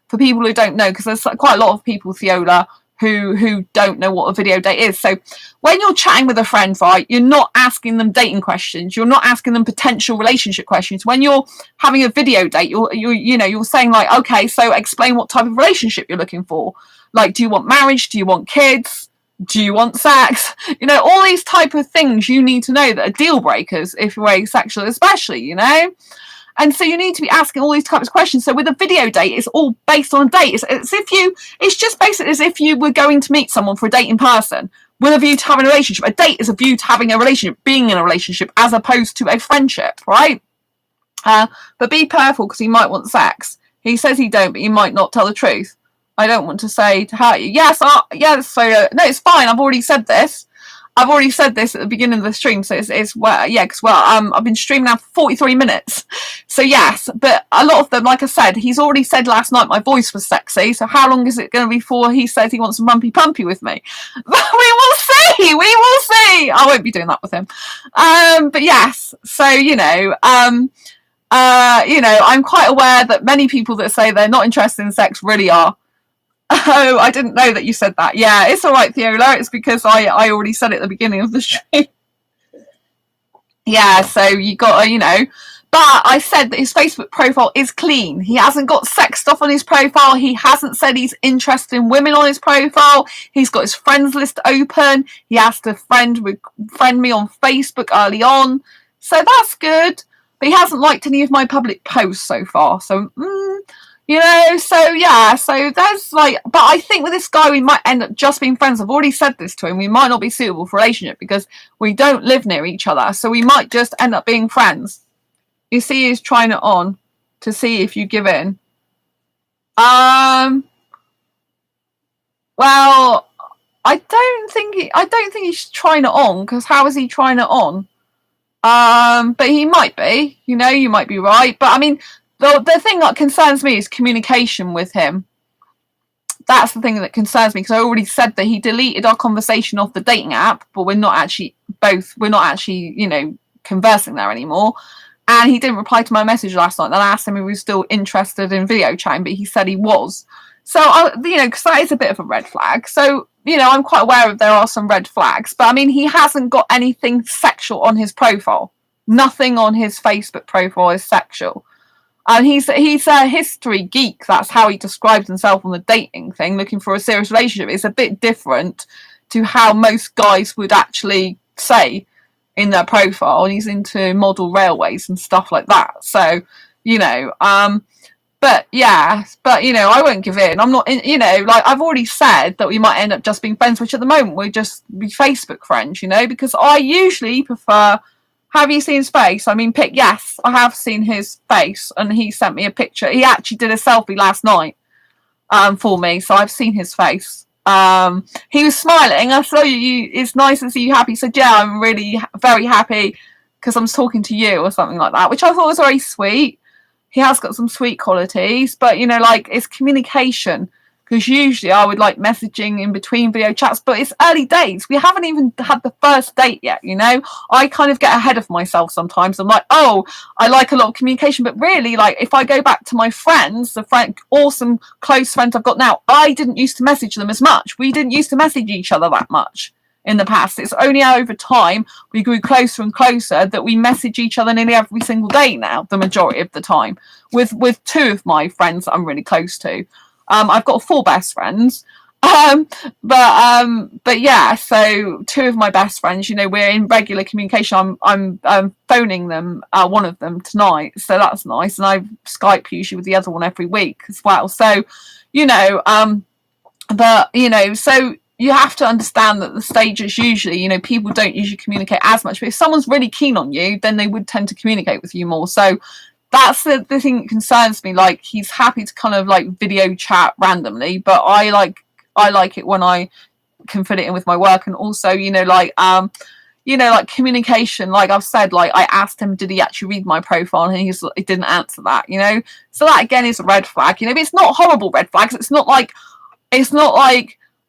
For people who don't know, because there's quite a lot of people, Fiola, who don't know what a video date is. So when you're chatting with a friend, right, you're not asking them dating questions. You're not asking them potential relationship questions. When you're having a video date, you're saying like, okay, so explain what type of relationship you're looking for. Like, do you want marriage? Do you want kids? Do you want sex? You know, all these type of things you need to know that are deal breakers if you're asexual, especially, you know. And so you need to be asking all these types of questions. So with a video date, it's all based on a date. It's just basically as if you were going to meet someone for a date in person with a view to having a relationship. A date is a view to having a relationship, being in a relationship, as opposed to a friendship, right? But be careful, because he might want sex. He says he don't, but he might not tell the truth. I don't want to say to hurt you. Yes, so no, it's fine. I've already said this at the beginning of the stream, so it's well, yeah, because I've been streaming now for 43 minutes, so yes, but a lot of them, like I said, he's already said last night my voice was sexy, so how long is it going to be before he says he wants some bumpy pumpy with me? We will see, I won't be doing that with him, but yes, so you know, I'm quite aware that many people that say they're not interested in sex really are. Oh, I didn't know that you said that. Yeah, it's all right, Theola. It's because I already said it at the beginning of the stream. Yeah, so you got to, you know. But I said that his Facebook profile is clean. He hasn't got sex stuff on his profile. He hasn't said he's interested in women on his profile. He's got his friends list open. He has to friend me on Facebook early on. So that's good. But he hasn't liked any of my public posts so far. So, you know, so yeah, so there's like, but I think with this guy we might end up just being friends. I've already said this to him. We might not be suitable for a relationship because we don't live near each other. So we might just end up being friends. You see, he's trying it on. to see if you give in. Well, I don't think he's trying it on, because how is he trying it on? But he might be. You know, you might be right. But I mean, the thing that concerns me is communication with him. That's the thing that concerns me, because I already said that he deleted our conversation off the dating app, but we're not actually, you know, conversing there anymore. And he didn't reply to my message last night. Then I asked him if he was still interested in video chatting, but he said he was. So, you know, because that is a bit of a red flag. So, you know, I'm quite aware of there are some red flags. But, I mean, he hasn't got anything sexual on his profile. Nothing on his Facebook profile is sexual. And he's a history geek. That's how he describes himself on the dating thing, looking for a serious relationship. It's a bit different to how most guys would actually say in their profile. And he's into model railways and stuff like that. So, you know, but yeah, but you know, I won't give in. I'm not, you know, like I've already said that we might end up just being friends, which at the moment we're just Facebook friends, you know, because I usually prefer. Have you seen his face? I mean, yes, I have seen his face, and he sent me a picture. He actually did a selfie last night for me, so I've seen his face. He was smiling. I saw you. It's nice to see you happy. He said, yeah, I'm really very happy because I'm talking to you or something like that, which I thought was very sweet. He has got some sweet qualities, but, you know, like, it's communication. Because usually I would like messaging in between video chats, but it's early days. We haven't even had the first date yet, you know? I kind of get ahead of myself sometimes. I'm like, oh, I like a lot of communication. But really, like, if I go back to my friends, awesome close friends I've got now, I didn't used to message them as much. We didn't used to message each other that much in the past. It's only over time we grew closer and closer that we message each other nearly every single day now, the majority of the time, with two of my friends that I'm really close to. I've got 4 best friends, but yeah, so 2 of my best friends, you know, we're in regular communication. I'm phoning them, one of them tonight, so that's nice, and I Skype usually with the other one every week as well. So, you know, but you know, so you have to understand that the stages usually, you know, people don't usually communicate as much, but if someone's really keen on you, then they would tend to communicate with you more. So that's the thing that concerns me. Like, he's happy to kind of like video chat randomly, but I like it when I can fit it in with my work. And also, you know, like communication, like I've said, like I asked him, did he actually read my profile, and he didn't answer that, you know. So that again is a red flag, you know. But it's not horrible red flags. It's not like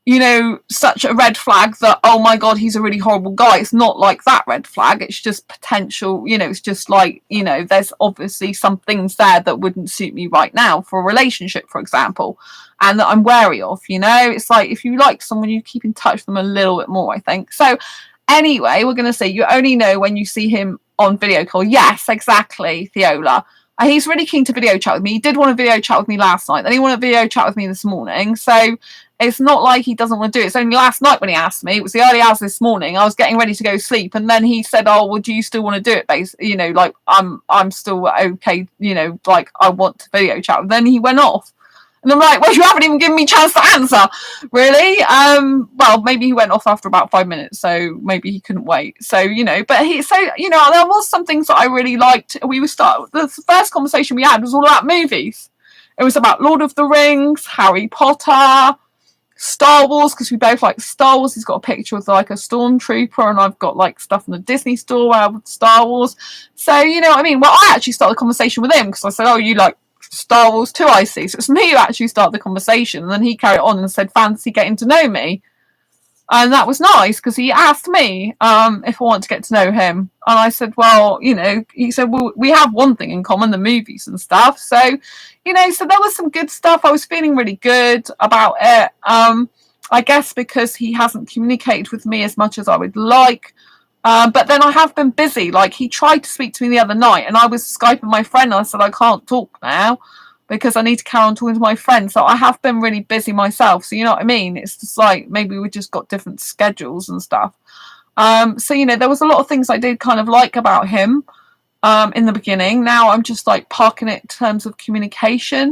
you know, such a red flag that, oh my god, he's a really horrible guy. It's not like that red flag. It's just potential, you know, it's just like, you know, there's obviously some things there that wouldn't suit me right now for a relationship, for example, and that I'm wary of, you know. It's like, if you like someone, you keep in touch with them a little bit more, I think. So anyway, we're going to say you only know when you see him on video call. Yes, exactly, Theola. He's really keen to video chat with me. He did want to video chat with me last night. Then he wanted to video chat with me this morning. So it's not like he doesn't want to do it. It's only last night when he asked me. It was the early hours this morning. I was getting ready to go sleep. And then he said, oh, well, do you still want to do it? Basically, you know, like, I'm still okay. You know, like, I want to video chat. And then he went off. And I'm like, well, you haven't even given me a chance to answer. Really? Well, maybe he went off after about 5 minutes. So maybe he couldn't wait. So, you know, but you know, there was some things that I really liked. The first conversation we had was all about movies. It was about Lord of the Rings, Harry Potter, Star Wars, because we both like Star Wars. He's got a picture with like a stormtrooper, and I've got like stuff in the Disney store with Star Wars. So, you know what I mean? Well, I actually started the conversation with him because I said, oh, you like Star Wars too, I see. So it's me who actually started the conversation, and then he carried on and said, fancy getting to know me. And that was nice because he asked me if I want to get to know him. And I said, well, you know, he said, well, we have one thing in common, the movies and stuff. So, you know, so there was some good stuff. I was feeling really good about it. I guess because he hasn't communicated with me as much as I would like. But then I have been busy. Like, he tried to speak to me the other night, and I was Skyping my friend, and I said, I can't talk now because I need to carry on talking to my friend. So I have been really busy myself. So you know what I mean? It's just like, maybe we just got different schedules and stuff. So, you know, there was a lot of things I did kind of like about him in the beginning. Now I'm just like parking it in terms of communication.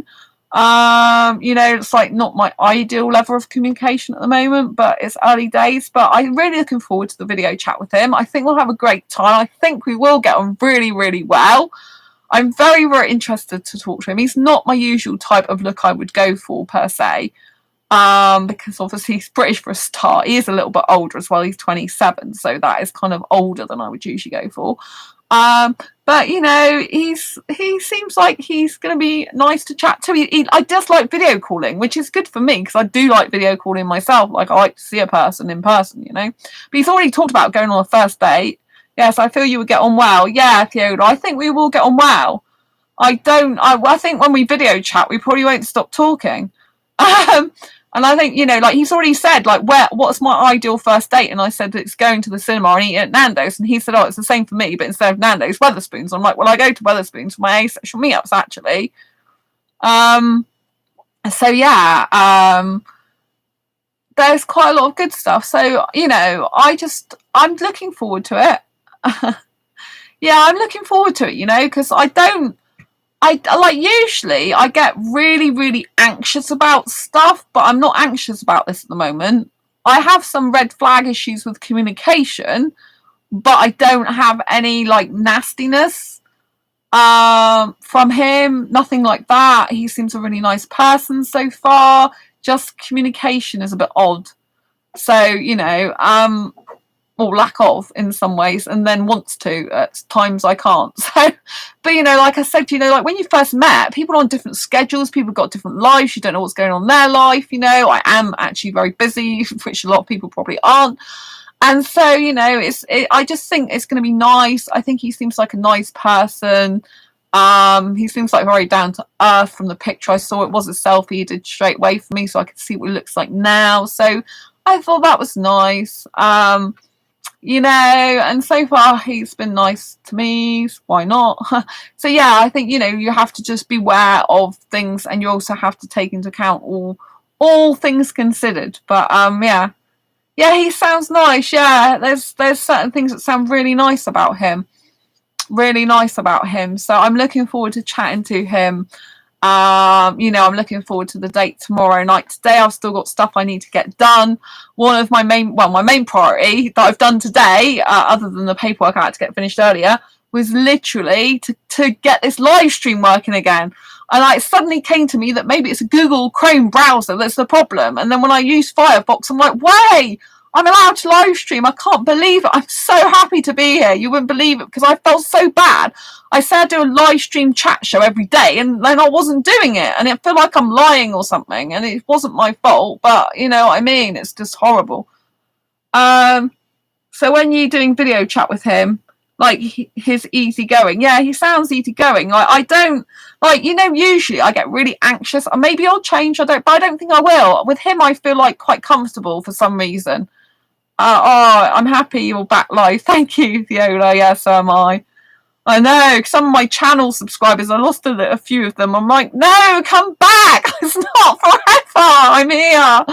You know, it's like not my ideal level of communication at the moment, but it's early days. But I'm really looking forward to the video chat with him. I think we'll have a great time. I think we will get on really, really well. I'm very, very interested to talk to him. He's not my usual type of look I would go for per se, because obviously he's British for a start. He is a little bit older as well. He's 27, so that is kind of older than I would usually go for. But you know, he seems like he's going to be nice to chat to. I just like video calling, which is good for me because I do like video calling myself. Like I like to see a person in person, you know. But he's already talked about going on a first date. Yes, I feel you would get on well. Yeah, Theodore, I think we will get on well. I think when we video chat, we probably won't stop talking. And I think, you know, like he's already said, like, what's my ideal first date? And I said it's going to the cinema and eating at Nando's. And he said, oh, it's the same for me, but instead of Nando's, Wetherspoons. I'm like, well, I go to Wetherspoons for my asexual meetups, actually. So yeah, there's quite a lot of good stuff. So, you know, I'm looking forward to it. Yeah, I'm looking forward to it, you know, because usually I get really, really anxious about stuff, but I'm not anxious about this at the moment. I have some red flag issues with communication, but I don't have any like nastiness from him. Nothing like that. He seems a really nice person so far. Just communication is a bit odd. So, you know, or lack of in some ways, and then wants to at times I can't. So, but you know, like I said, you know, like when you first met, people are on different schedules, people have got different lives, you don't know what's going on in their life, you know. I am actually very busy, which a lot of people probably aren't. And so, you know, I just think it's going to be nice. I think he seems like a nice person. He seems like very down to earth from the picture I saw. It was a selfie he did straight away for me, so I could see what he looks like now. So I thought that was nice. You know, and so far he's been nice to me. Why not? So yeah, I think, you know, you have to just be aware of things, and you also have to take into account all things considered. But yeah, he sounds nice. Yeah, there's certain things that sound really nice about him. Really nice about him. So I'm looking forward to chatting to him. You know, I'm looking forward to the date tomorrow night. Today I've still got stuff I need to get done. One of my main priority that I've done today, other than the paperwork I had to get finished earlier, was literally to get this live stream working again. And it suddenly came to me that maybe it's a Google Chrome browser that's the problem. And then when I use Firefox, I'm like, wait, I'm allowed to live stream. I can't believe it. I'm so happy to be here. You wouldn't believe it, because I felt so bad. I said I'd do a live stream chat show every day, and then I wasn't doing it. And it felt like I'm lying or something. And it wasn't my fault, but you know what I mean? It's just horrible. So when you're doing video chat with him, like his easygoing, yeah, he sounds easygoing. Like I don't, like, you know, usually I get really anxious. Or maybe I'll change. But I don't think I will. With him, I feel like quite comfortable for some reason. I'm happy you're back live. Thank you, Viola. Yeah, so am I. I know, some of my channel subscribers, I lost a few of them. I'm like, no, come back. It's not forever. I'm here.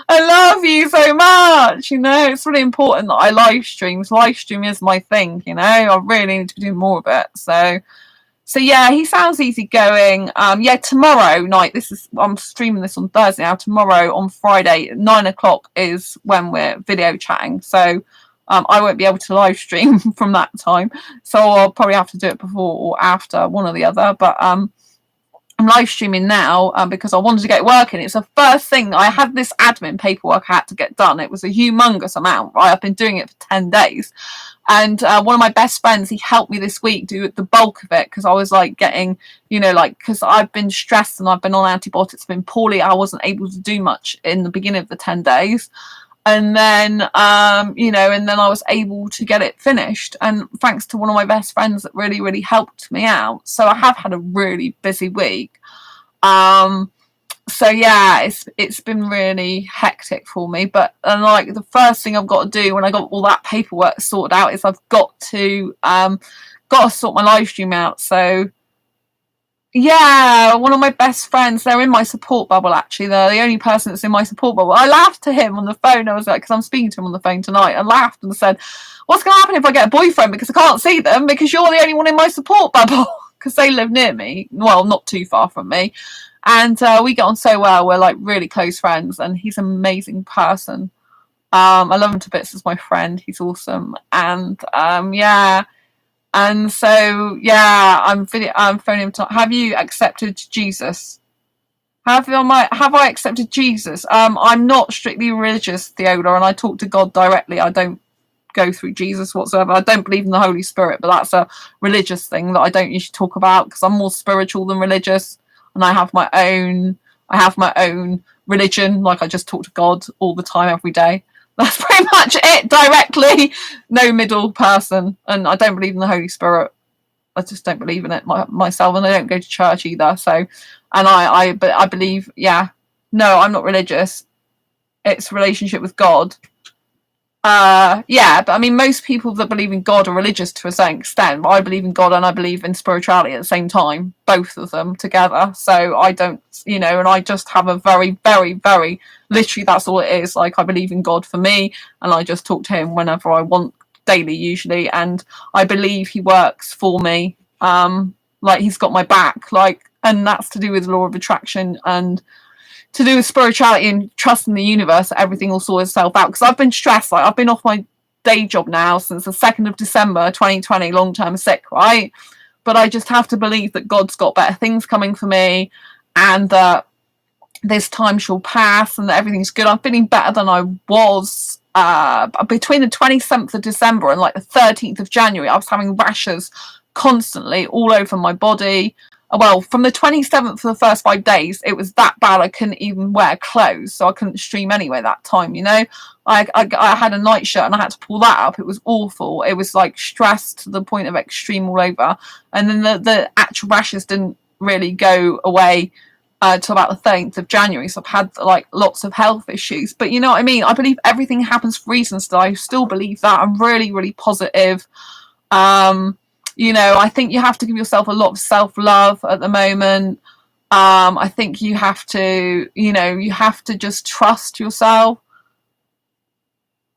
I love you so much. You know, it's really important that I live stream. Live stream is my thing, you know. I really need to be doing more of it. So yeah, he sounds easygoing. Yeah, tomorrow night, I'm streaming this on Thursday now. Tomorrow on Friday at 9 o'clock is when we're video chatting. So I won't be able to live stream from that time. So I'll probably have to do it before or after, one or the other. But I'm live streaming now because I wanted to get working. It's the first thing. I had this admin paperwork I had to get done. It was a humongous amount, right? I've been doing it for 10 days. And one of my best friends, he helped me this week do the bulk of it, because I was like getting, you know, like, because I've been stressed and I've been on antibiotics, been poorly. I wasn't able to do much in the beginning of the 10 days. And then, you know, and then I was able to get it finished. And thanks to one of my best friends that really, really helped me out. So I have had a really busy week. So yeah, it's been really hectic for me. But like the first thing I've got to do when I got all that paperwork sorted out is I've got to sort my live stream out. So yeah, one of my best friends, they're in my support bubble actually. They're the only person that's in my support bubble. I laughed to him on the phone. I was like, because I'm speaking to him on the phone tonight. I laughed and said, what's going to happen if I get a boyfriend, because I can't see them, because you're the only one in my support bubble. Because they live near me. Well, not too far from me. And we get on so well. We're like really close friends, and he's an amazing person. I love him to bits as my friend. He's awesome. And yeah, And so, yeah, I'm phoning him. Have you accepted Jesus? Have I accepted Jesus? I'm not strictly religious, Theola, and I talk to God directly. I don't go through Jesus whatsoever. I don't believe in the Holy Spirit, but that's a religious thing that I don't usually talk about because I'm more spiritual than religious, and I have my own religion. Like, I just talk to God all the time, every day. That's pretty much it, directly. No middle person. And I don't believe in the Holy Spirit. I just don't believe in it myself, and I don't go to church either. So, and I believe, yeah, no, I'm not religious. It's relationship with God. Yeah, but I mean, most people that believe in God are religious to a certain extent. But I believe in God and I believe in spirituality at the same time, both of them together. So I don't, and I just have a very, very, very, literally, that's all it is. Like, I believe in God for me, and I just talk to him whenever I want, daily usually, and I believe he works for me. Like, he's got my back, like, and that's to do with law of attraction and to do with spirituality and trust in the universe that everything will sort itself out. Because I've been stressed, like, I've been off my day job now since the 2nd of December 2020, long-term sick, right? But I just have to believe that God's got better things coming for me, and that this time shall pass, and that everything's good. I'm feeling better than I was between the 27th of December and like the 13th of January. I was having rashes constantly all over my body. Well, from the 27th for the first 5 days, it was that bad I couldn't even wear clothes, so I couldn't stream anyway that time, I had a night shirt and I had to pull that up. It was awful. It was like stress to the point of extreme all over. And then the actual rashes didn't really go away till about the 13th of January. So I've had like lots of health issues. But you know what I mean? I believe everything happens for reasons. So I still believe that. I'm really, really positive. I think you have to give yourself a lot of self-love at the moment. I think you have to, you have to just trust yourself.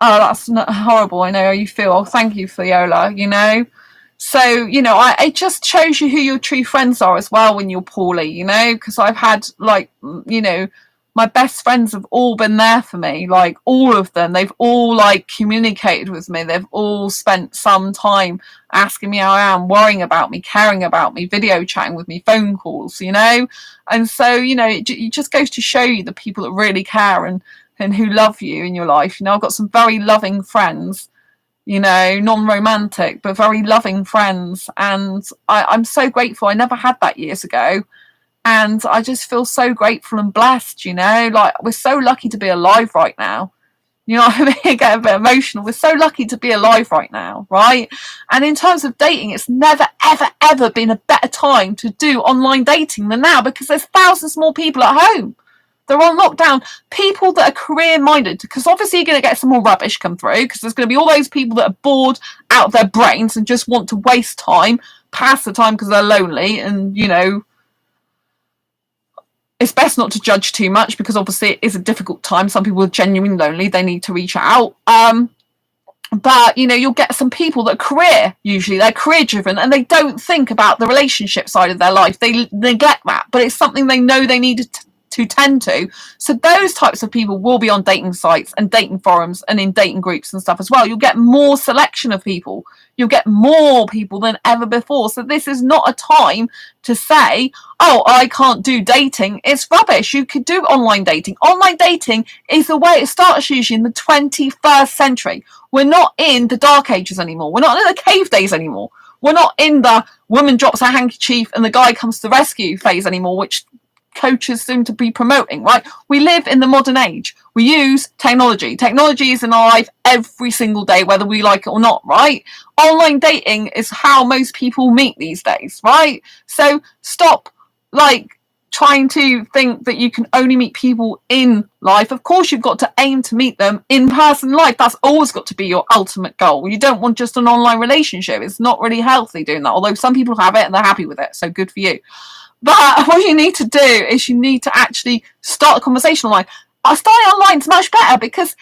Oh, that's not horrible. I know how you feel. Oh, thank you, Fiola, So, it just shows you who your true friends are as well when you're poorly, because I've had, like, my best friends have all been there for me, like, all of them. They've all, like, communicated with me. They've all spent some time asking me how I am, worrying about me, caring about me, video chatting with me, phone calls, And so, it just goes to show you the people that really care and who love you in your life. I've got some very loving friends, non-romantic, but very loving friends. And I'm so grateful. I never had that years ago. And I just feel so grateful and blessed, like, we're so lucky to be alive right now. You know what I mean? I get a bit emotional. We're so lucky to be alive right now, right? And in terms of dating, it's never, ever, ever been a better time to do online dating than now, because there's thousands more people at home. They're on lockdown. People that are career-minded, because obviously you're going to get some more rubbish come through, because there's going to be all those people that are bored out of their brains and just want to waste time, pass the time because they're lonely, and, it's best not to judge too much, because obviously it is a difficult time. Some people are genuinely lonely. They need to reach out. But, you'll get some people that are they're career driven, and they don't think about the relationship side of their life. They neglect that, but it's something they know they need to tend to. So those types of people will be on dating sites and dating forums and in dating groups and stuff as well. You'll get more selection of people. You'll get more people than ever before. So this is not a time to say, oh, I can't do dating. It's rubbish. You could do online dating. Online dating is the way it starts usually in the 21st century. We're not in the dark ages anymore. We're not in the cave days anymore. We're not in the woman drops her handkerchief and the guy comes to the rescue phase anymore, which coaches seem to be promoting, right? We live in the modern age. We use technology. Technology is in our life every single day, whether we like it or not, right? Online dating is how most people meet these days, right? So stop, like, trying to think that you can only meet people in life. Of course, you've got to aim to meet them in person life. That's always got to be your ultimate goal. You don't want just an online relationship. It's not really healthy doing that, although some people have it and they're happy with it, so good for you. But what you need to do is you need to actually start a conversation online. Starting online is much better, because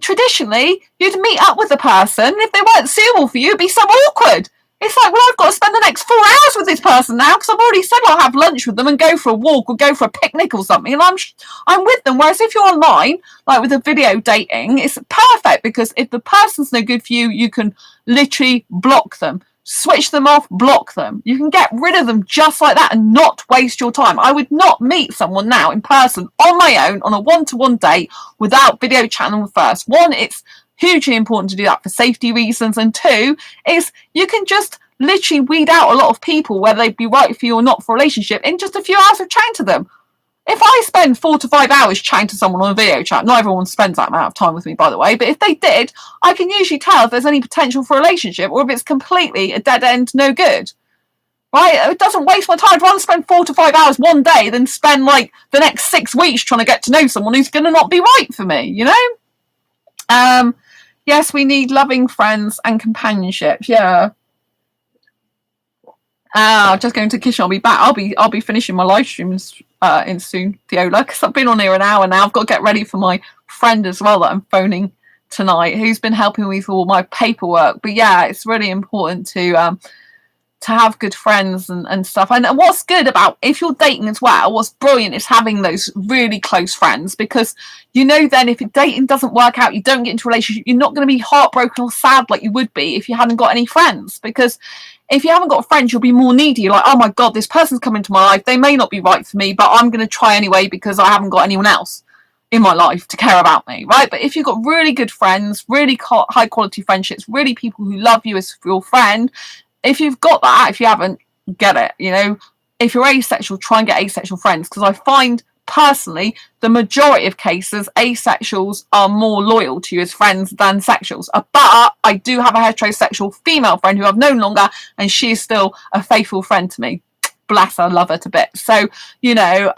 traditionally you'd meet up with the person, and if they weren't suitable for you, it'd be so awkward. It's like, well, I've got to spend the next 4 hours with this person now, because I've already said I'll have lunch with them and go for a walk or go for a picnic or something, and I'm with them. Whereas if you're online, like with a video dating, it's perfect, because if the person's no good for you, you can literally block them. switch them off, block them. You can get rid of them just like that and not waste your time. I would not meet someone now in person on my own on a one-to-one date without video chatting them first. One, it's hugely important to do that for safety reasons, and two, is you can just literally weed out a lot of people, whether they'd be right for you or not for a relationship, in just a few hours of chatting to them. If I spend 4 to 5 hours chatting to someone on a video chat, not everyone spends that amount of time with me, by the way, but if they did, I can usually tell if there's any potential for a relationship or if it's completely a dead end, no good. Right? It doesn't waste my time. I'd rather spend 4 to 5 hours one day than spend like the next 6 weeks trying to get to know someone who's going to not be right for me, you know? Yes, we need loving friends and companionship. Yeah. Just going to kitchen. I'll be back. I'll be finishing my live streams in soon, Theola, because I've been on here an hour now. I've got to get ready for my friend as well that I'm phoning tonight, who's been helping me with all my paperwork. But yeah, it's really important to have good friends and stuff. And what's good about, if you're dating as well, what's brilliant is having those really close friends, because you know then if dating doesn't work out, you don't get into a relationship, you're not going to be heartbroken or sad like you would be if you hadn't got any friends. Because if you haven't got friends, you'll be more needy. You're like, oh my god, this person's come into my life, they may not be right for me, but I'm going to try anyway because I haven't got anyone else in my life to care about me, right? But if you've got really good friends, really high quality friendships, really people who love you as your friend, if you've got that, if you haven't, get it, you know. If you're asexual, try and get asexual friends, because I find personally the majority of cases asexuals are more loyal to you as friends than sexuals. But I do have a heterosexual female friend who I've known longer, and she is still a faithful friend to me. Bless her, love her to bits. So, you know,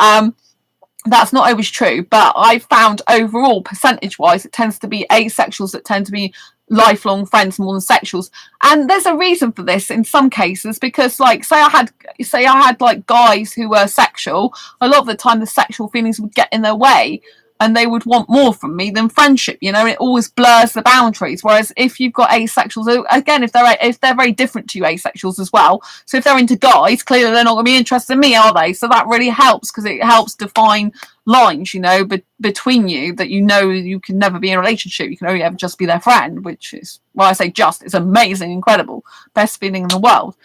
that's not always true, but I've found overall, percentage wise, it tends to be asexuals that tend to be lifelong friends more than sexuals. And there's a reason for this in some cases, because like say I had like guys who were sexual, a lot of the time the sexual feelings would get in their way and they would want more from me than friendship, you know. It always blurs the boundaries. Whereas if you've got asexuals, again, if they're very different to you, asexuals as well, so if they're into guys, clearly they're not going to be interested in me, are they? So that really helps, because it helps define lines, you know, between you, that you know you can never be in a relationship, you can only ever just be their friend, which is, well, I say just, it's amazing, incredible, best feeling in the world.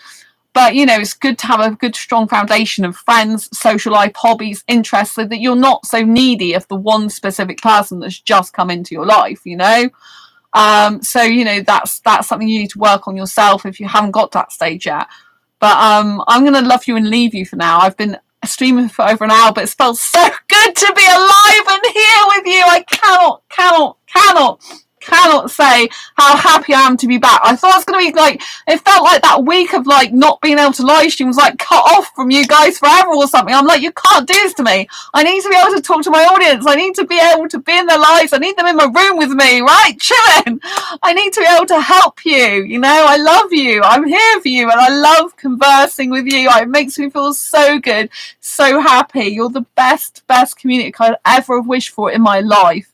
But, you know, it's good to have a good, strong foundation of friends, social life, hobbies, interests, so that you're not so needy of the one specific person that's just come into your life, you know. So, you know, that's something you need to work on yourself if you haven't got to that stage yet. But I'm going to love you and leave you for now. I've been streaming for over an hour, but it's felt so good to be alive and here with you. I cannot say how happy I am to be back. I thought it was going to be like, it felt like that week of like not being able to live stream was like cut off from you guys forever or something. I'm like, you can't do this to me. I need to be able to talk to my audience. I need to be able to be in their lives. I need them in my room with me, right? Chilling. I need to be able to help you. You know, I love you. I'm here for you, and I love conversing with you. It makes me feel so good, so happy. You're the best community I could ever have wished for in my life.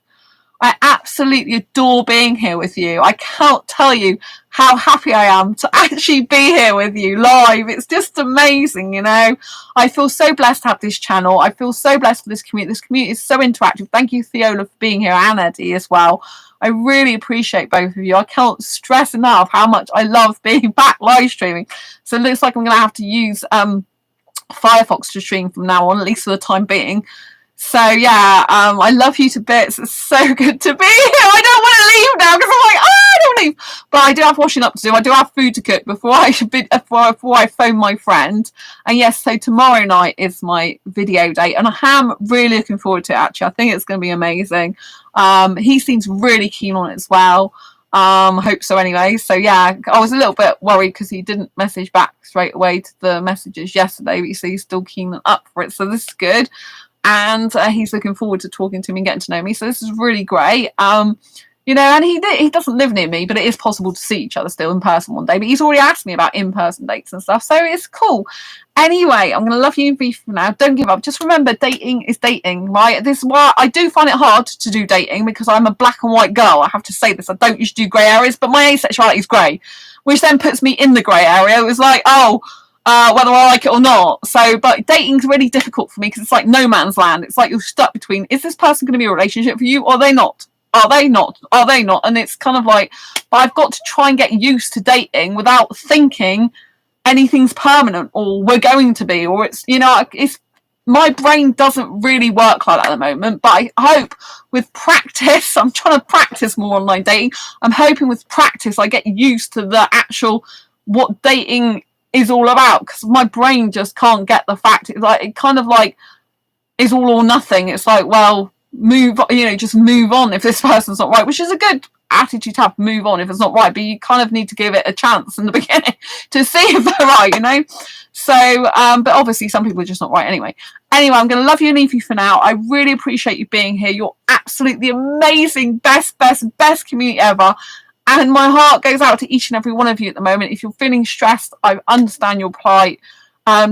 I absolutely adore being here with you. I can't tell you how happy I am to actually be here with you live. It's just amazing, you know. I feel so blessed to have this channel. I feel so blessed for this community. This community is so interactive. Thank you, Theola, for being here, and Eddie as well. I really appreciate both of you. I can't stress enough how much I love being back live streaming. So it looks like I'm going to have to use Firefox to stream from now on, at least for the time being. So yeah, I love you to bits. It's so good to be here. I don't want to leave now, because I'm like, I don't leave. But I do have washing up to do. I do have food to cook before I phone my friend. And yes, so tomorrow night is my video date, and I am really looking forward to it. Actually, I think it's going to be amazing. He seems really keen on it as well. Hope so anyway. So yeah, I was a little bit worried because he didn't message back straight away to the messages yesterday, but you see he's still keen and up for it. So this is good. And he's looking forward to talking to me and getting to know me. So this is really great. You know, and he doesn't live near me, but it is possible to see each other still in person one day. But he's already asked me about in-person dates and stuff. So it's cool. Anyway, I'm going to love you and be for now. Don't give up. Just remember, dating is dating, right? This is why I do find it hard to do dating, because I'm a black and white girl. I have to say this. I don't usually do grey areas, but my asexuality is grey, which then puts me in the grey area. It was like, oh, whether I like it or not. So, but dating's really difficult for me, because it's like no man's land. It's like you're stuck between, is this person going to be a relationship for you, or are they not? Are they not? Are they not? And it's kind of like, but I've got to try and get used to dating without thinking anything's permanent or we're going to be, or it's, you know, it's, my brain doesn't really work like that at the moment, but I hope with practice, I'm trying to practice more online dating. I'm hoping with practice I get used to the actual what dating is all about, because my brain just can't get the fact. It's like, it kind of like is all or nothing. It's like, well, move, you know, just move on if this person's not right, which is a good attitude to have, move on if it's not right, but you kind of need to give it a chance in the beginning to see if they're right, you know. So but obviously some people are just not right anyway. I'm gonna love you and leave you for now. I really appreciate you being here. You're absolutely amazing, best community ever, and my heart goes out to each and every one of you at the moment. If you're feeling stressed, I understand your plight.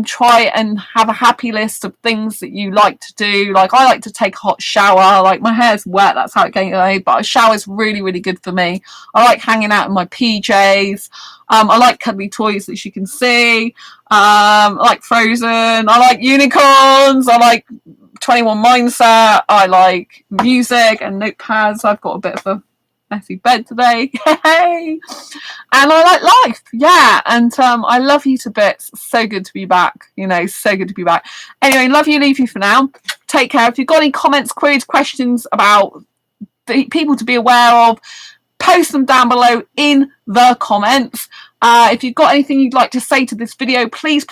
Try and have a happy list of things that you like to do. Like, I like to take a hot shower. Like, my hair's wet, that's how it goes away, but a shower's really good for me. I like hanging out in my PJs. I like cuddly toys, as you can see. I like Frozen. I like unicorns. I like 21 Mindset. I like music and notepads. I've got a bit of a messy bed today. Hey, and I like life, yeah, and I love you to bits. So good to be back, you know, so good to be back. Anyway, love you, leave you for now. Take care. If you've got any comments, queries, questions about people to be aware of, post them down below in the comments. If you've got anything you'd like to say to this video, please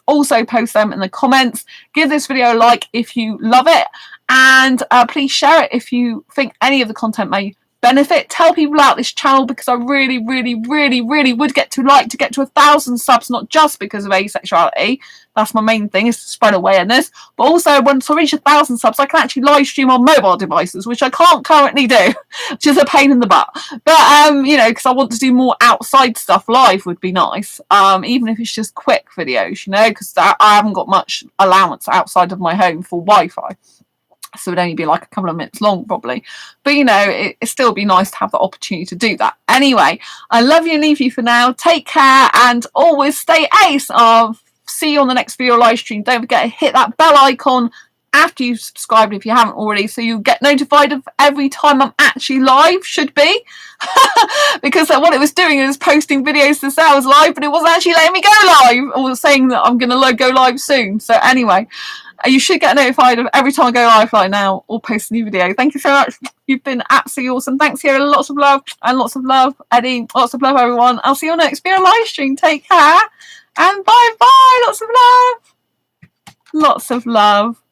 also post them in the comments. Give this video a like if you love it, and please share it if you think any of the content may benefit. Tell people about this channel, because I really would get to 1,000 subs, not just because of asexuality. That's my main thing, is to spread awareness, but also once I reach 1,000 subs I can actually live stream on mobile devices, which I can't currently do, which is a pain in the butt. But you know, because I want to do more outside stuff. Live would be nice, even if it's just quick videos, you know, because I haven't got much allowance outside of my home for Wi-Fi. So it would only be like a couple of minutes long probably, but you know, it still be nice to have the opportunity to do that. Anyway, I love you and leave you for now. Take care and always stay ace. I'll see you on the next video live stream. Don't forget to hit that bell icon after you've subscribed if you haven't already, so you get notified of every time I'm actually live, should be. Because what it was doing is posting videos to say I was live, but it wasn't actually letting me go live, or saying that I'm going to go live soon. So anyway, you should get notified of every time I go live like now or post a new video. Thank you so much. You've been absolutely awesome. Thanks, Hero. Lots of love, and lots of love, Eddie. Lots of love, everyone. I'll see you on the next video live stream. Take care and bye. Lots of love. Lots of love.